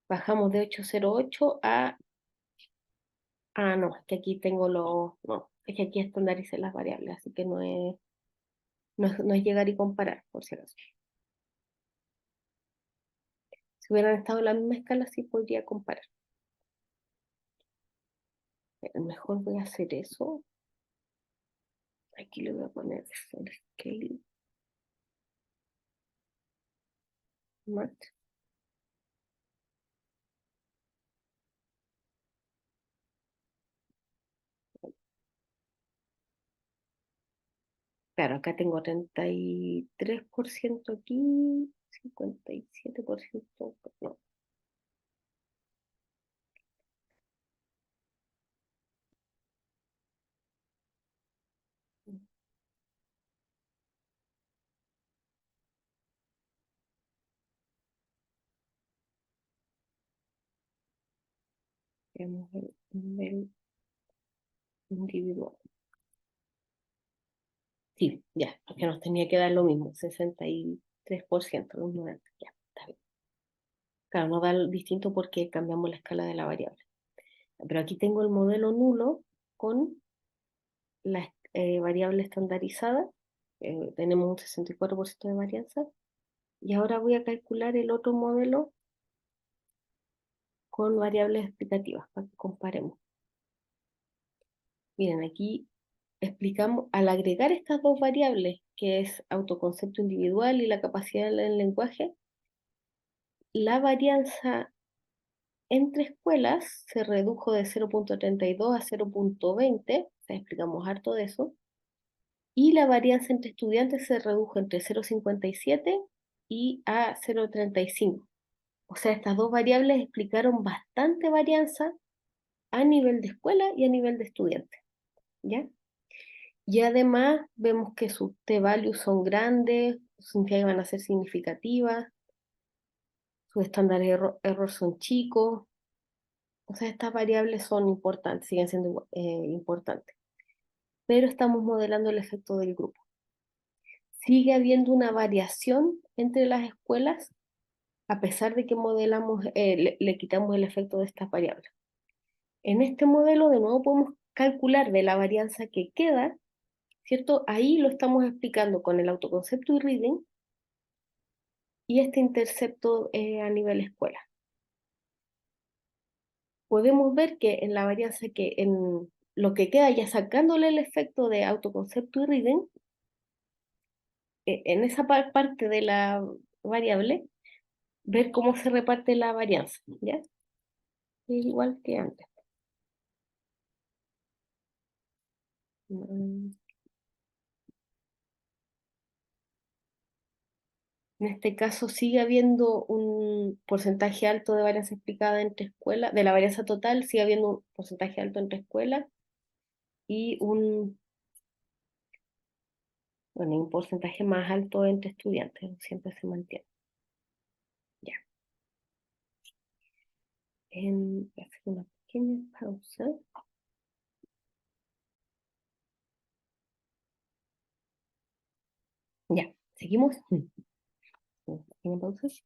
bajamos de 808 a... Ah, no, es que aquí tengo los... No, es que aquí estandaricé las variables, así que no es llegar y comparar, por si acaso. Si hubieran estado en la misma escala, sí podría comparar. Mejor voy a hacer eso. Aquí le voy a poner el scale match. Claro, acá tengo 33% aquí, 57%, no, tenemos el nivel individual. Sí, ya, porque nos tenía que dar lo mismo, 63%, los 90, ya, está bien. Claro, nos da el distinto porque cambiamos la escala de la variable. Pero aquí tengo el modelo nulo con la variable estandarizada, tenemos un 64% de varianza, y ahora voy a calcular el otro modelo con variables explicativas para que comparemos. Miren, aquí explicamos, al agregar estas dos variables, que es autoconcepto individual y la capacidad del lenguaje, la varianza entre escuelas se redujo de 0,32 a 0,20, o sea, explicamos harto de eso, y la varianza entre estudiantes se redujo entre 0,57 y a 0,35. O sea, estas dos variables explicaron bastante varianza a nivel de escuela y a nivel de estudiantes, ¿ya? Y además vemos que sus t-values son grandes, significa que van a ser significativas, sus estándares de error son chicos, o sea, estas variables son importantes, siguen siendo importantes, pero estamos modelando el efecto del grupo. Sigue habiendo una variación entre las escuelas, a pesar de que modelamos, le quitamos el efecto de estas variables. En este modelo, de nuevo, podemos calcular de la varianza que queda, ¿cierto? Ahí lo estamos explicando con el autoconcepto y reading y este intercepto a nivel escuela. Podemos ver que en la varianza que en lo que queda ya sacándole el efecto de autoconcepto y reading, en esa parte de la variable, ver cómo se reparte la varianza, ¿ya? Es igual que antes. Mm, En este caso sigue habiendo un porcentaje alto de varianza explicada entre escuelas, de la varianza total sigue habiendo un porcentaje alto entre escuelas y bueno, un porcentaje más alto entre estudiantes, siempre se mantiene. Ya. Voy a hacer una pequeña pausa. ¿Seguimos? ¿Tiene pausas?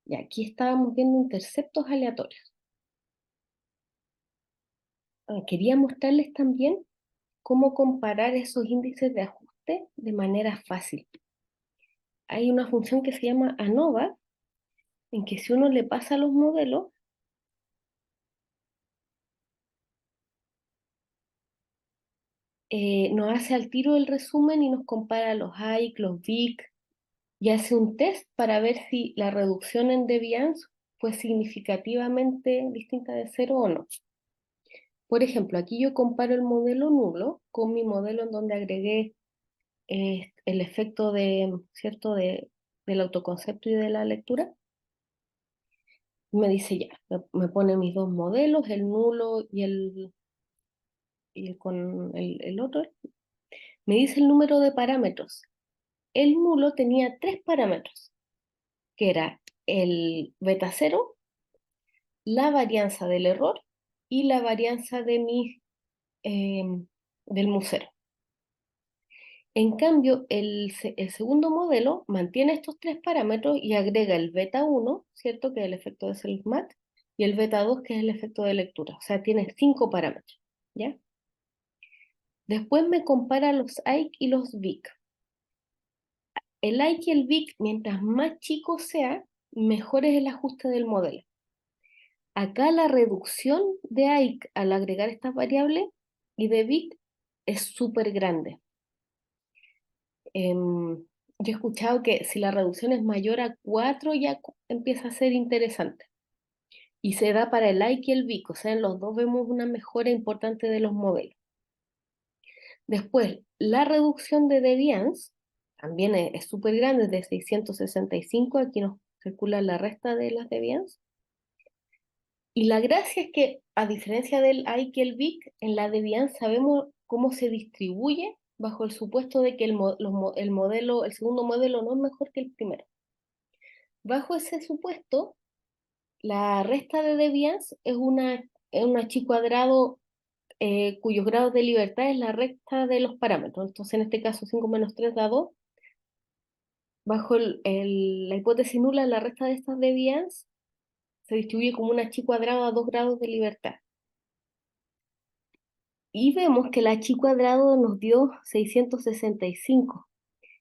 Y aquí estábamos viendo interceptos aleatorios. Quería mostrarles también cómo comparar esos índices de ajuste de manera fácil. Hay una función que se llama ANOVA, en que si uno le pasa los modelos, nos hace al tiro el resumen y nos compara los AIC, los VIC, y hace un test para ver si la reducción en deviance fue significativamente distinta de cero o no. Por ejemplo, aquí yo comparo el modelo nulo con mi modelo en donde agregué el efecto ¿cierto? Del autoconcepto y de la lectura. Me dice ya, me pone mis dos modelos, el nulo y con el otro. Me dice el número de parámetros. El nulo tenía tres parámetros, que era el beta cero, la varianza del error y la varianza del musero. En cambio, el segundo modelo mantiene estos tres parámetros y agrega el beta 1, ¿cierto? Que es el efecto de self-mat, y el beta 2, que es el efecto de lectura. O sea, tiene 5 parámetros, ¿ya? Después me compara los AIC y los VIC. El AIC y el VIC, mientras más chico sea, mejor es el ajuste del modelo. Acá la reducción de AIC al agregar estas variables y de VIC es súper grande. Yo he escuchado que si la reducción es mayor a 4 ya empieza a ser interesante. Y se da para el AIC y el VIC, o sea, en los dos vemos una mejora importante de los modelos. Después, la reducción de deviance también es súper grande, de 665, aquí nos calcula la resta de las deviance. Y la gracia es que, a diferencia del AIC y el VIC, en la deviance sabemos cómo se distribuye bajo el supuesto de que el segundo modelo no es mejor que el primero. Bajo ese supuesto, la resta de deviance es una chi cuadrado cuyos grados de libertad es la resta de los parámetros. Entonces, en este caso, 5 menos 3 da 2. Bajo la hipótesis nula, la resta de estas deviance se distribuye como una chi cuadrado a 2 grados de libertad. Y vemos que la chi cuadrado nos dio 665.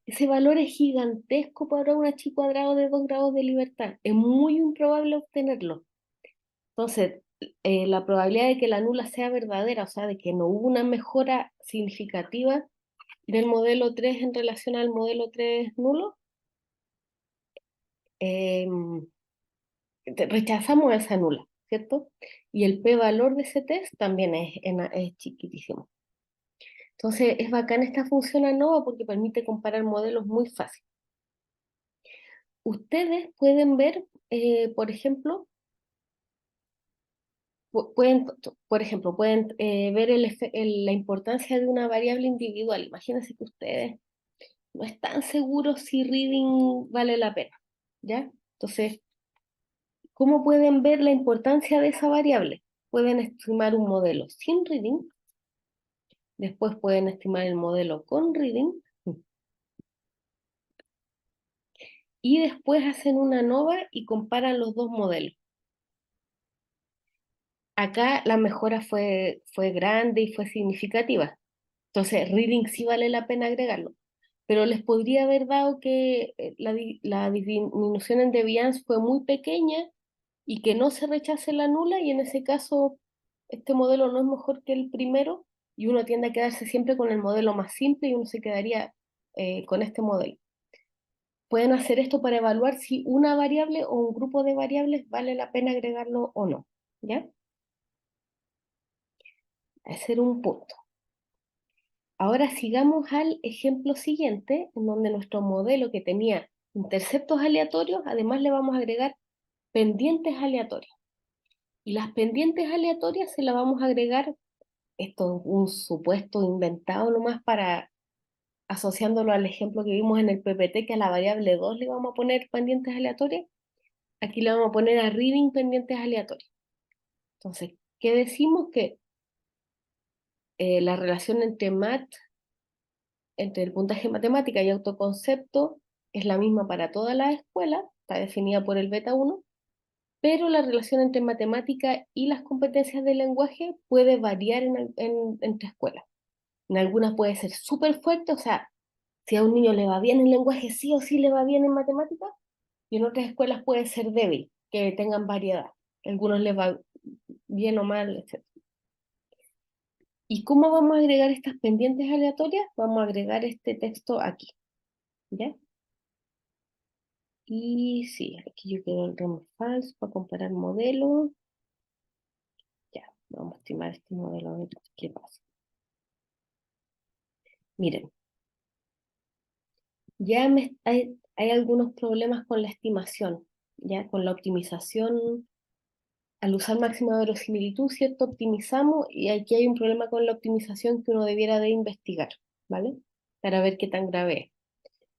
Ese valor es gigantesco para una chi cuadrado de 2 grados de libertad. Es muy improbable obtenerlo. Entonces, la probabilidad de que la nula sea verdadera, o sea, de que no hubo una mejora significativa del modelo 3 en relación al modelo 3 nulo, eh, rechazamos esa nula, ¿cierto? Y el p-valor de ese test también es chiquitísimo. Entonces, es bacán esta función ANOVA porque permite comparar modelos muy fácil. Ustedes pueden ver, por ejemplo, pueden ver la importancia de una variable individual. Imagínense que ustedes no están seguros si reading vale la pena, ¿ya? Entonces, ¿cómo pueden ver la importancia de esa variable? Pueden estimar un modelo sin reading, después pueden estimar el modelo con reading, y después hacen una ANOVA y comparan los dos modelos. Acá la mejora fue grande y fue significativa. Entonces, reading sí vale la pena agregarlo. Pero les podría haber dado que la disminución en deviance fue muy pequeña y que no se rechace la nula, y en ese caso este modelo no es mejor que el primero y uno tiende a quedarse siempre con el modelo más simple y uno se quedaría con este modelo. Pueden hacer esto para evaluar si una variable o un grupo de variables vale la pena agregarlo o no, ¿ya? Ese era un punto. Ahora sigamos al ejemplo siguiente, en donde nuestro modelo que tenía interceptos aleatorios, además le vamos a agregar pendientes aleatorias. Y las pendientes aleatorias se las vamos a agregar, esto es un supuesto inventado nomás para asociándolo al ejemplo que vimos en el PPT, que a la variable 2 le vamos a poner pendientes aleatorias, aquí le vamos a poner a reading pendientes aleatorias. Entonces, ¿qué decimos? Que la relación entre el puntaje matemática y autoconcepto es la misma para todas las escuelas, está definida por el beta uno, pero la relación entre matemática y las competencias del lenguaje puede variar entre escuelas. En algunas puede ser súper fuerte, o sea, si a un niño le va bien en lenguaje, sí o sí le va bien en matemáticas, y en otras escuelas puede ser débil, que tengan variedad. Algunos les va bien o mal, etc. ¿Y cómo vamos a agregar estas pendientes aleatorias? Vamos a agregar este texto aquí, ¿ya? Y sí, aquí yo quiero el remo false para comparar modelos. Ya, vamos a estimar este modelo a ver qué pasa. Miren, hay algunos problemas con la estimación, ya con la optimización. Al usar máxima verosimilitud, ¿cierto? Optimizamos y aquí hay un problema con la optimización que uno debiera de investigar, ¿vale? Para ver qué tan grave es.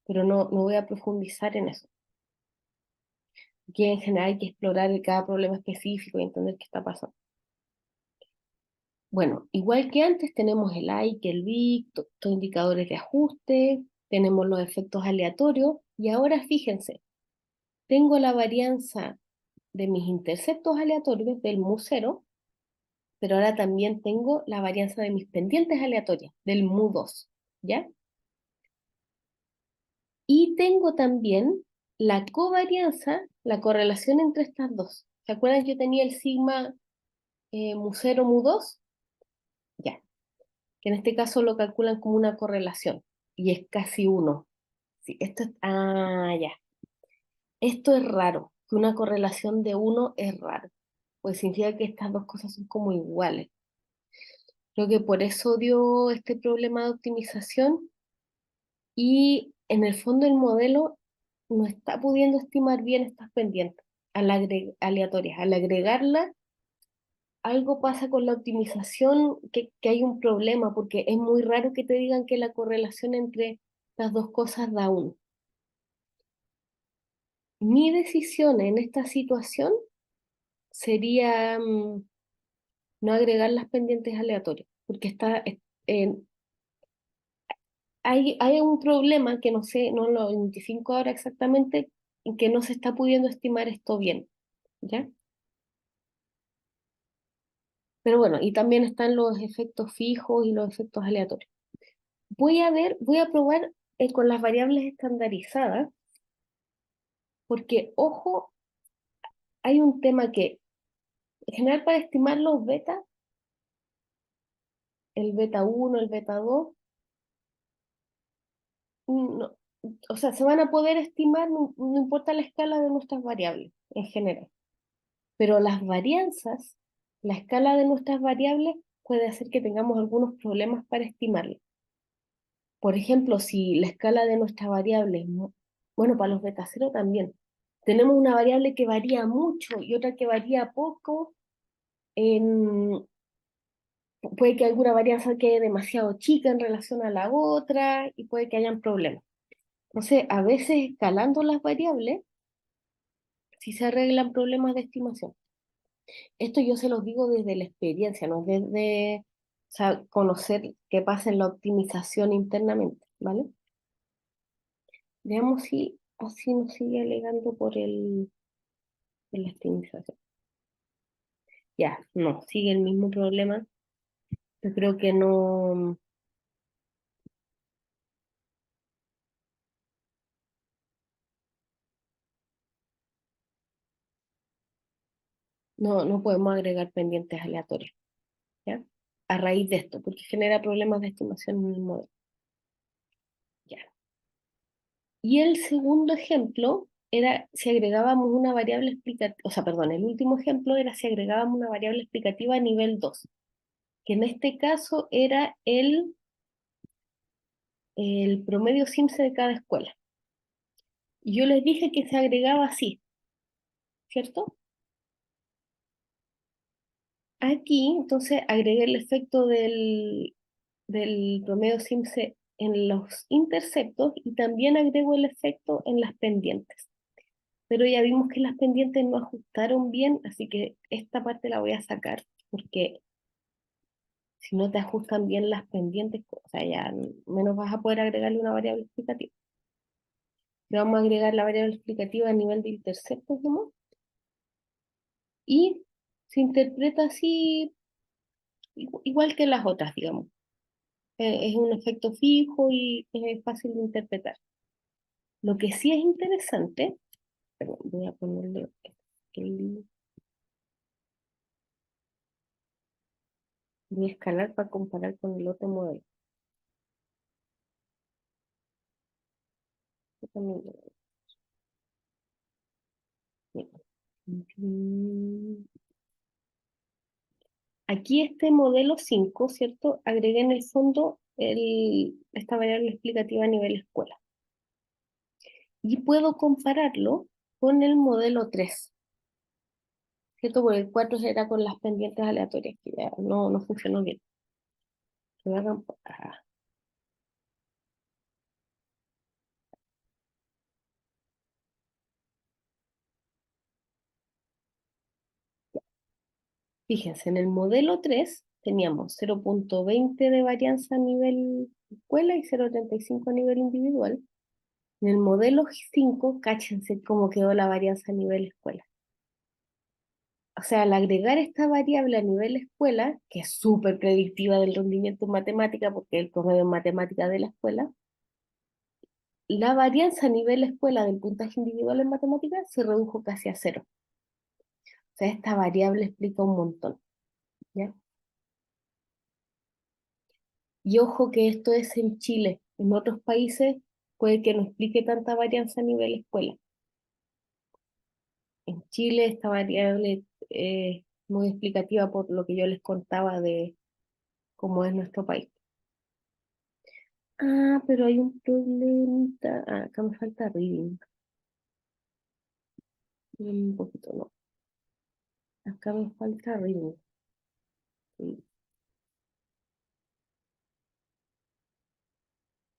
Pero no voy a profundizar en eso. Aquí en general hay que explorar cada problema específico y entender qué está pasando. Bueno, igual que antes tenemos el que el BIC, estos indicadores de ajuste, tenemos los efectos aleatorios y ahora fíjense, tengo la varianza de mis interceptos aleatorios del mu0, pero ahora también tengo la varianza de mis pendientes aleatorias del mu2, ¿ya? Y tengo también la covarianza, la correlación entre estas dos. ¿Se acuerdan? Yo tenía el sigma mu0, mu2, ya, que en este caso lo calculan como una correlación y es casi uno. Sí, ya. Esto es raro, que una correlación de uno es raro, pues significa que estas dos cosas son como iguales. Creo que por eso dio este problema de optimización y en el fondo el modelo no está pudiendo estimar bien estas pendientes aleatorias. Al agregarlas, algo pasa con la optimización, que hay un problema, porque es muy raro que te digan que la correlación entre las dos cosas da uno. Mi decisión en esta situación sería no agregar las pendientes aleatorias, porque eh, hay un problema que no sé, no lo identifico ahora exactamente, en que no se está pudiendo estimar esto bien, ¿ya? Pero bueno, y también están los efectos fijos y los efectos aleatorios. Voy a probar con las variables estandarizadas, porque, ojo, hay un tema que, en general, para estimar los betas, el beta uno, el beta 2, no, o sea, se van a poder estimar, no importa la escala de nuestras variables, en general. Pero las varianzas, la escala de nuestras variables, puede hacer que tengamos algunos problemas para estimarlas. Por ejemplo, si la escala de nuestra variable bueno, para los beta cero también, tenemos una variable que varía mucho y otra que varía poco, en, puede que alguna varianza quede demasiado chica en relación a la otra y puede que hayan problemas. Entonces, a veces escalando las variables, sí se arreglan problemas de estimación. Esto yo se los digo desde la experiencia, no desde, o sea, conocer qué pasa en la optimización internamente, ¿vale? Veamos si así nos sigue alegando por la optimización. Ya, no, sigue el mismo problema. Yo creo que no podemos agregar pendientes aleatorios, ¿ya? A raíz de esto, porque genera problemas de estimación en el modelo. Ya. Y el segundo ejemplo era si agregábamos una variable explicativa, o sea, perdón, el último ejemplo era si agregábamos una variable explicativa a nivel 2, que en este caso era el promedio SIMSE de cada escuela. Y yo les dije que se agregaba así, ¿cierto? Aquí, entonces, agregué el efecto del promedio SIMSE en los interceptos y también agrego el efecto en las pendientes. Pero ya vimos que las pendientes no ajustaron bien, así que esta parte la voy a sacar, porque si no te ajustan bien las pendientes, o sea, ya menos vas a poder agregarle una variable explicativa. Le vamos a agregar la variable explicativa a nivel de interceptos nomás. Y se interpreta así, igual que las otras, digamos. Es un efecto fijo y es fácil de interpretar. Lo que sí es interesante, perdón, voy a ponerle el, voy a escalar para comparar con el otro modelo. Yo también mm, Aquí este modelo 5, ¿cierto? Agregué en el fondo esta variable explicativa a nivel escuela. Y puedo compararlo con el modelo 3, ¿cierto? Porque el 4 era con las pendientes aleatorias, que ya no funcionó bien. Fíjense, en el modelo 3 teníamos 0,20 de varianza a nivel escuela y 0,35 a nivel individual. En el modelo 5, cáchense cómo quedó la varianza a nivel escuela. O sea, al agregar esta variable a nivel escuela, que es súper predictiva del rendimiento en matemática, porque es el promedio en matemática de la escuela, la varianza a nivel escuela del puntaje individual en matemáticas se redujo casi a cero. O sea, esta variable explica un montón, ¿ya? Y ojo que esto es en Chile. En otros países puede que no explique tanta varianza a nivel escuela. En Chile esta variable es muy explicativa por lo que yo les contaba de cómo es nuestro país. Ah, pero hay un problemita. Ah, acá me falta reading. Un poquito, no. Acá me falta reading. Sí.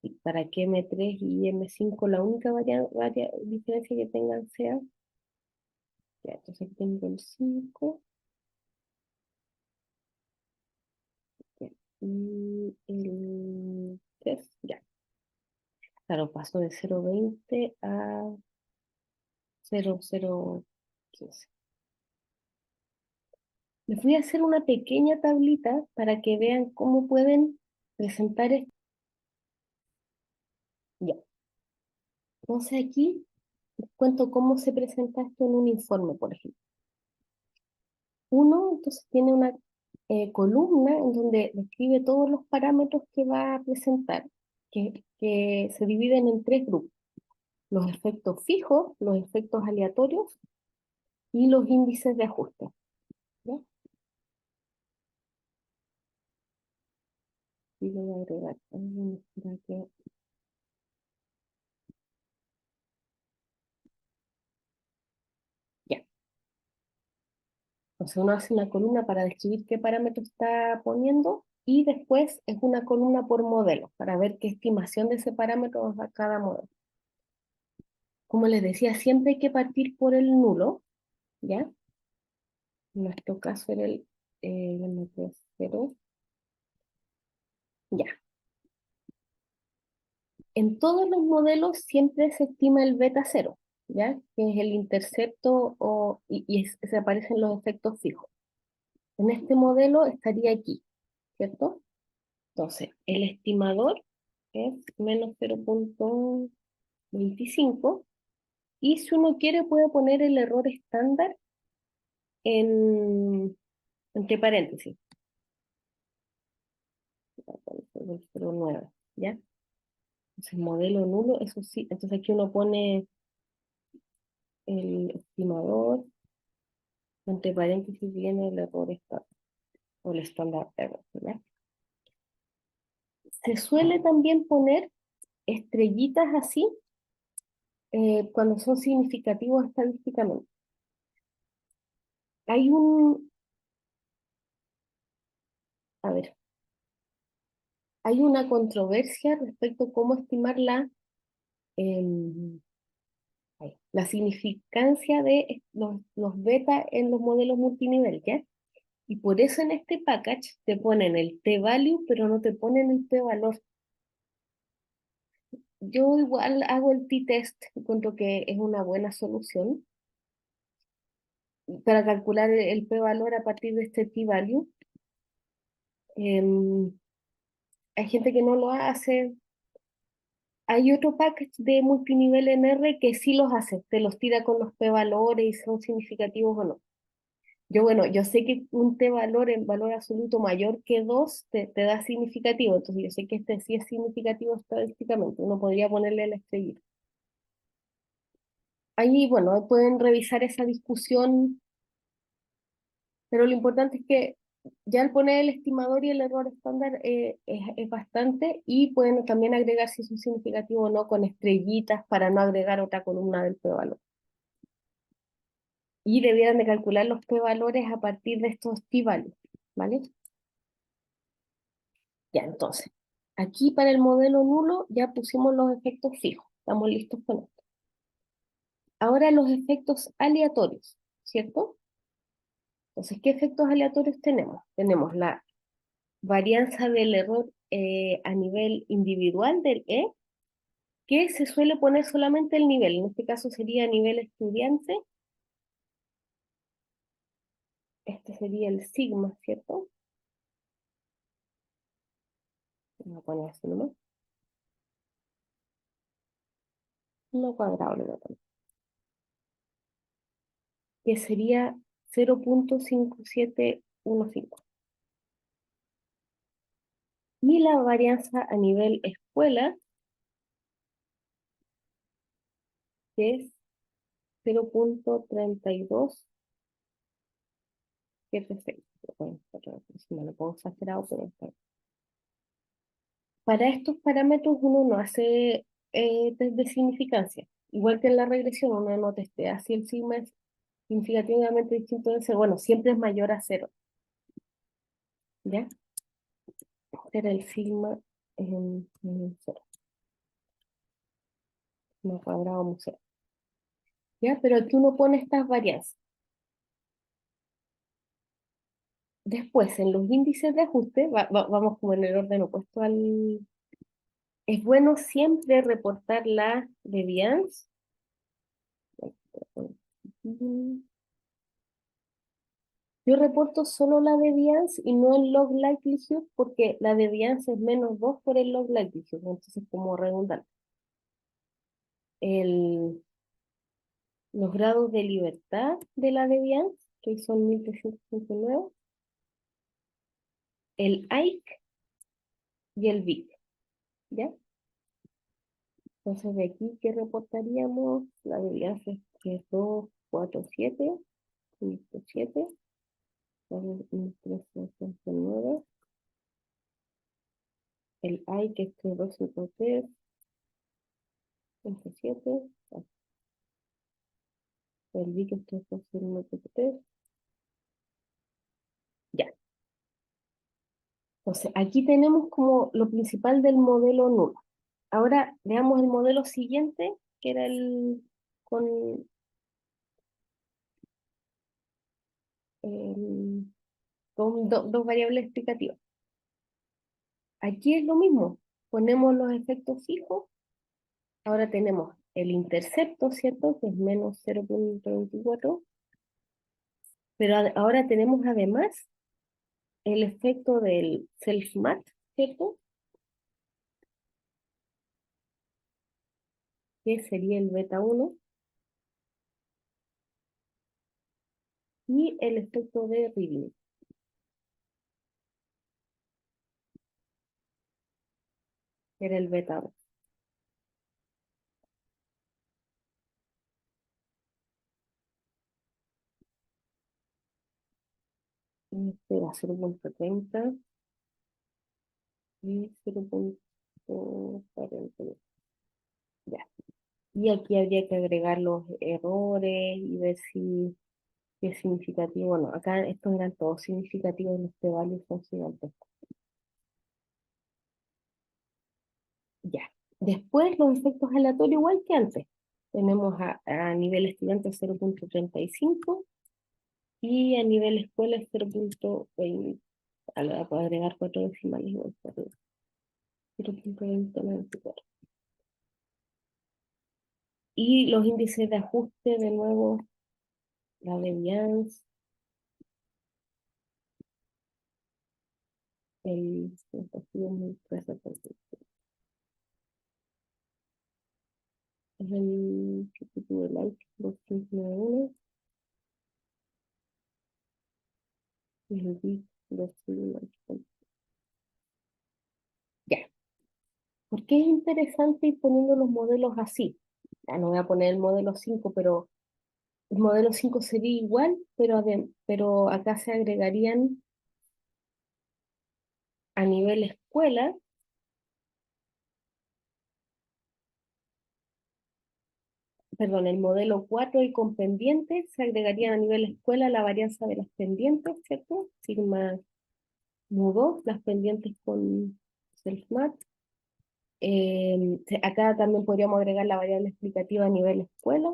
Y para que M3 y M5 la única diferencia que tengan sea. Ya, entonces aquí tengo el 5. Ya, y el 3, ya. Claro, pasó de 0,20 a 0,015. Les voy a hacer una pequeña tablita para que vean cómo pueden presentar esto. Ya. Entonces aquí les cuento cómo se presenta esto en un informe, por ejemplo. Uno, entonces, tiene una columna en donde describe todos los parámetros que va a presentar, que se dividen en tres grupos: los efectos fijos, los efectos aleatorios y los índices de ajuste. ¿Ya? Y voy a agregar, para que, ya. Entonces uno hace una columna para describir qué parámetro está poniendo y después es una columna por modelo para ver qué estimación de ese parámetro nos da cada modelo. Como les decía, siempre hay que partir por el nulo, ¿ya? En nuestro caso era el M3,0. Ya. En todos los modelos siempre se estima el beta cero, ¿ya? Que es el intercepto se aparecen los efectos fijos. En este modelo estaría aquí, ¿cierto? Entonces, el estimador es menos 0,25 y si uno quiere puede poner el error estándar entre paréntesis, 0,9, ¿ya? Entonces, modelo nulo, eso sí. Entonces aquí uno pone el estimador, entre paréntesis viene el error estándar, o el standard error, ¿verdad? Se suele también poner estrellitas así cuando son significativos estadísticamente. Hay a ver, hay una controversia respecto a cómo estimar em, la significancia de los beta en los modelos multinivel, ¿ya? Y por eso en este package te ponen el t-value, pero no te ponen el t-valor. yo igual hago el t-test, encuentro que es una buena solución para calcular el p-valor a partir de este t-value. Em, Hay gente que no lo hace. Hay otro package de multinivel en R que sí los hace, te los tira con los p-valores y son significativos o no. Yo, bueno, yo sé que un t-valor en valor absoluto mayor que 2 te da significativo, entonces yo sé que este sí es significativo estadísticamente, uno podría ponerle la estrellita. Ahí, bueno, pueden revisar esa discusión, pero lo importante es que ya al poner el estimador y el error estándar es bastante, y pueden también agregar si es un significativo o no con estrellitas para no agregar otra columna del p-valor. Y debieran de calcular los p-valores a partir de estos t-values, ¿vale? Ya, entonces, aquí para el modelo nulo ya pusimos los efectos fijos, estamos listos con esto. Ahora los efectos aleatorios, ¿cierto? Entonces, ¿qué efectos aleatorios tenemos? Tenemos la varianza del error a nivel individual del E, que se suele poner solamente el nivel, en este caso sería a nivel estudiante, este sería el sigma, ¿cierto? Voy a poner así nomás, no cuadrado le voy a poner, que sería 0.5715. Y la varianza a nivel escuela, que es 0.3276. Bueno, si no lo pongo exagerado, pero está bien. Para estos parámetros uno no hace test de significancia. Igual que en la regresión, uno no testea si el sigma es significativamente distinto de cero. Bueno, siempre es mayor a cero. ¿Ya? Este era el sigma en cero. No cuadrado mu cero. ¿Ya? Pero aquí uno pone estas varianzas. Después, en los índices de ajuste, vamos como en el orden opuesto al... Es bueno siempre reportar la deviance. Yo reporto solo la deviance y no el log likelihood, porque la deviance es -2 por el log likelihood, entonces como redundante. Los grados de libertad de la deviance, que son 1359, el AIC y el VIC, ¿ya? Entonces de aquí, ¿qué reportaríamos? La deviance es 247, 7, 1369, el AIC es 3253, 7, el VIC es 3253, ya. Entonces, aquí tenemos como lo principal del modelo nulo. Ahora veamos el modelo siguiente, que era el- con dos variables explicativas. Aquí es lo mismo, ponemos los efectos fijos, ahora tenemos el intercepto, ¿cierto? Que es -0.24, pero ahora tenemos además el efecto del self-match, ¿cierto? Que sería el beta 1, y el efecto de reading, que era el beta 2. Este era 0.30 y 0.40. Ya. Y aquí habría que agregar los errores y ver si es significativo o no. Acá estos eran todos significativos, los que valen son gigantes. Ya. Después los efectos aleatorios igual que antes. Tenemos a nivel estudiante 0.35 y a nivel escuela 0.20. Ahora puedo agregar 4 decimales igual, 0.2094. Y los índices de ajuste, de nuevo, la variance, el, es el que tuve like 291 y el bit 291. Ya. ¿Por qué es interesante ir poniendo los modelos así? Ya no voy a poner el modelo 5, pero el modelo 5 sería igual, pero acá se agregarían a nivel escuela, perdón, el modelo 4 y con pendientes se agregarían a nivel escuela la varianza de las pendientes, ¿cierto? Sigma mu 2, las pendientes con self-mat. Acá también podríamos agregar la variable explicativa a nivel escuela.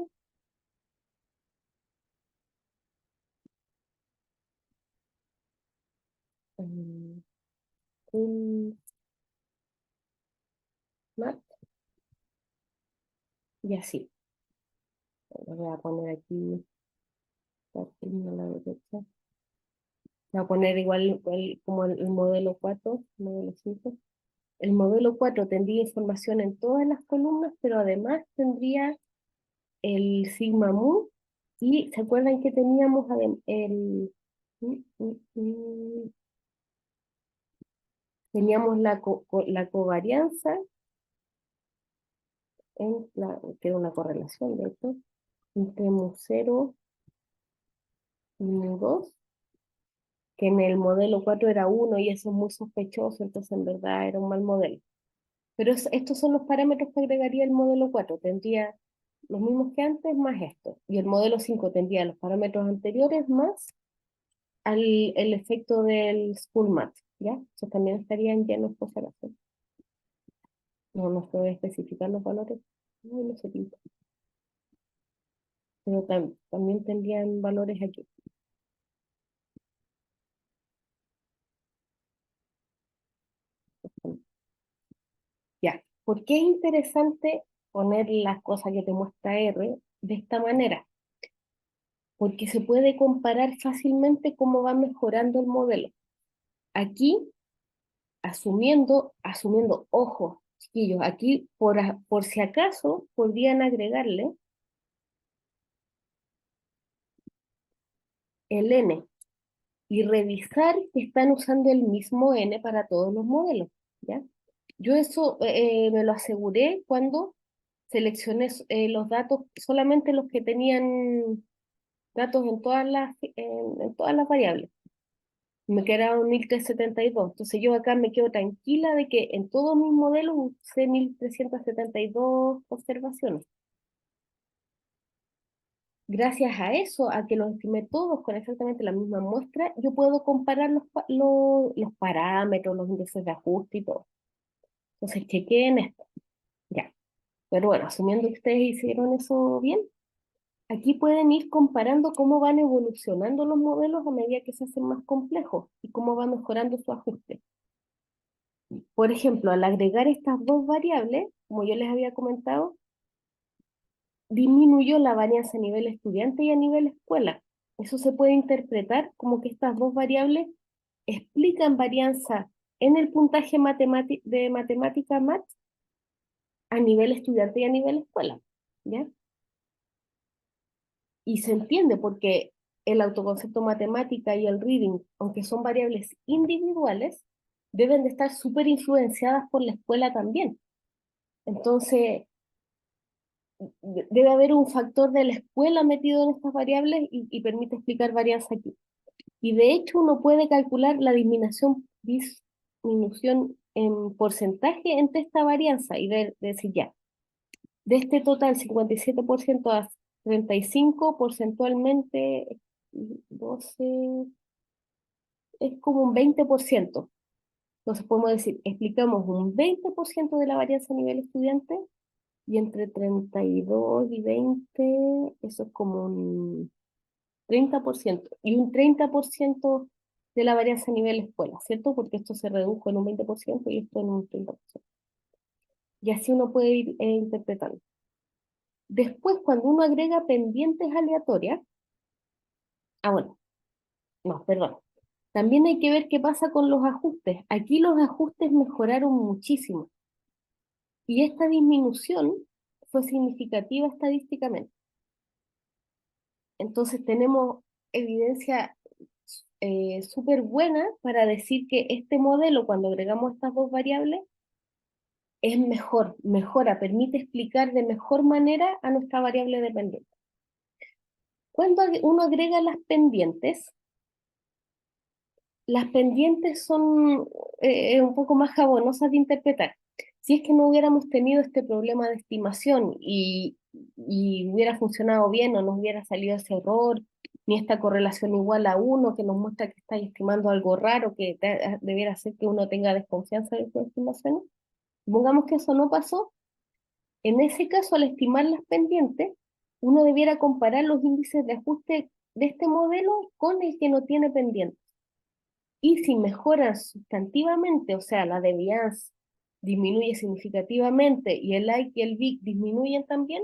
Um, un mat, y así. Lo voy a poner aquí, a la derecha. Voy a poner igual como el modelo 4, modelo 5. El modelo 4 tendría información en todas las columnas, pero además tendría el sigma mu. Y ¿se acuerdan que teníamos mm, mm, mm, teníamos la covarianza, que era una correlación, de hecho, entre mu 0 y mu 2, que en el modelo 4 era 1 y eso es muy sospechoso, entonces en verdad era un mal modelo. Pero estos son los parámetros que agregaría el modelo 4. Tendría los mismos que antes más esto. Y el modelo 5 tendría los parámetros anteriores más el efecto del schoolmat, ¿ya? Eso también estarían llenos por si acaso. No nos puede especificar los valores. No, no se pinta. Pero también tendrían valores aquí. Ya. ¿Por qué es interesante poner las cosas que te muestra R de esta manera? Porque se puede comparar fácilmente cómo va mejorando el modelo. Aquí, ojo, chiquillos, aquí por si acaso podrían agregarle el n y revisar que están usando el mismo n para todos los modelos, ¿ya? Yo eso me lo aseguré cuando seleccioné los datos, solamente los que tenían datos en todas las variables. Me quedaron 1372. Entonces yo acá me quedo tranquila de que en todos mis modelos usé 1372 observaciones. Gracias a eso, a que los estimé todos con exactamente la misma muestra, yo puedo comparar los parámetros, los índices de ajuste y todo. Entonces chequeen esto. Ya. Pero bueno, asumiendo que ustedes hicieron eso bien, aquí pueden ir comparando cómo van evolucionando los modelos a medida que se hacen más complejos y cómo va mejorando su ajuste. Por ejemplo, al agregar estas dos variables, como yo les había comentado, disminuyó la varianza a nivel estudiante y a nivel escuela. Eso se puede interpretar como que estas dos variables explican varianza en el puntaje de matemática MAT a nivel estudiante y a nivel escuela, ¿ya? Y se entiende porque el autoconcepto matemática y el reading, aunque son variables individuales, deben de estar súper influenciadas por la escuela también. Entonces, debe haber un factor de la escuela metido en estas variables y permite explicar varianza aquí. Y de hecho uno puede calcular la disminución en porcentaje entre esta varianza y decir ya, de este total 57% a 35 porcentualmente, 12, es como un 20%. Entonces podemos decir, explicamos un 20% de la varianza a nivel estudiante y entre 32 y 20, eso es como un 30%, y un 30% de la varianza a nivel escuela, ¿cierto? Porque esto se redujo en un 20% y esto en un 30%. Y así uno puede ir interpretando. Después, cuando uno agrega pendientes aleatorias, bueno, no, perdón. También hay que ver qué pasa con los ajustes. Aquí los ajustes mejoraron muchísimo y esta disminución fue significativa estadísticamente. Entonces tenemos evidencia súper buena para decir que este modelo, cuando agregamos estas dos variables, es mejor, mejora, permite explicar de mejor manera a nuestra variable dependiente. Cuando uno agrega las pendientes son un poco más jabonosas de interpretar. Si es que no hubiéramos tenido este problema de estimación y hubiera funcionado bien o no hubiera salido ese error, ni esta correlación igual a uno que nos muestra que está estimando algo raro que debiera hacer que uno tenga desconfianza de sus estimaciones, supongamos que eso no pasó, en ese caso al estimar las pendientes, uno debiera comparar los índices de ajuste de este modelo con el que no tiene pendientes. Y si mejoran sustantivamente, o sea, la deviance disminuye significativamente y el like y el VIC disminuyen también,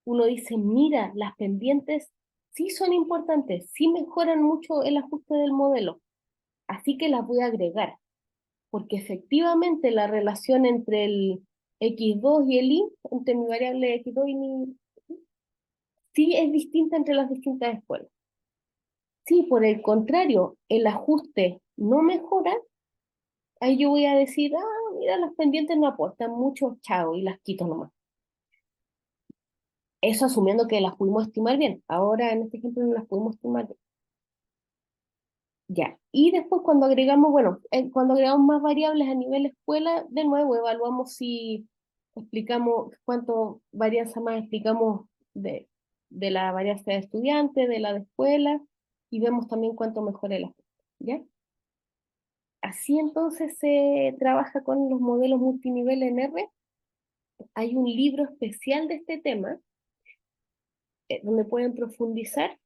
uno dice, mira, las pendientes sí son importantes, sí mejoran mucho el ajuste del modelo, así que las voy a agregar, porque efectivamente la relación entre el X2 y el Y, entre mi variable X2 y mi, sí es distinta entre las distintas escuelas. Si por el contrario el ajuste no mejora, ahí yo voy a decir, mira, las pendientes no aportan mucho, chao, y las quito nomás. Eso asumiendo que las pudimos estimar bien. Ahora en este ejemplo no las pudimos estimar bien. Ya. Y después cuando agregamos, bueno, cuando agregamos más variables a nivel escuela, de nuevo evaluamos si explicamos cuánto varianza más explicamos de la varianza de estudiante, de la de escuela, y vemos también cuánto mejora el ajuste. ¿Ya? Así entonces se trabaja con los modelos multinivel en R. Hay un libro especial de este tema donde pueden profundizar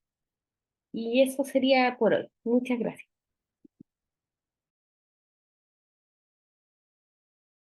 y eso sería por hoy. Muchas gracias.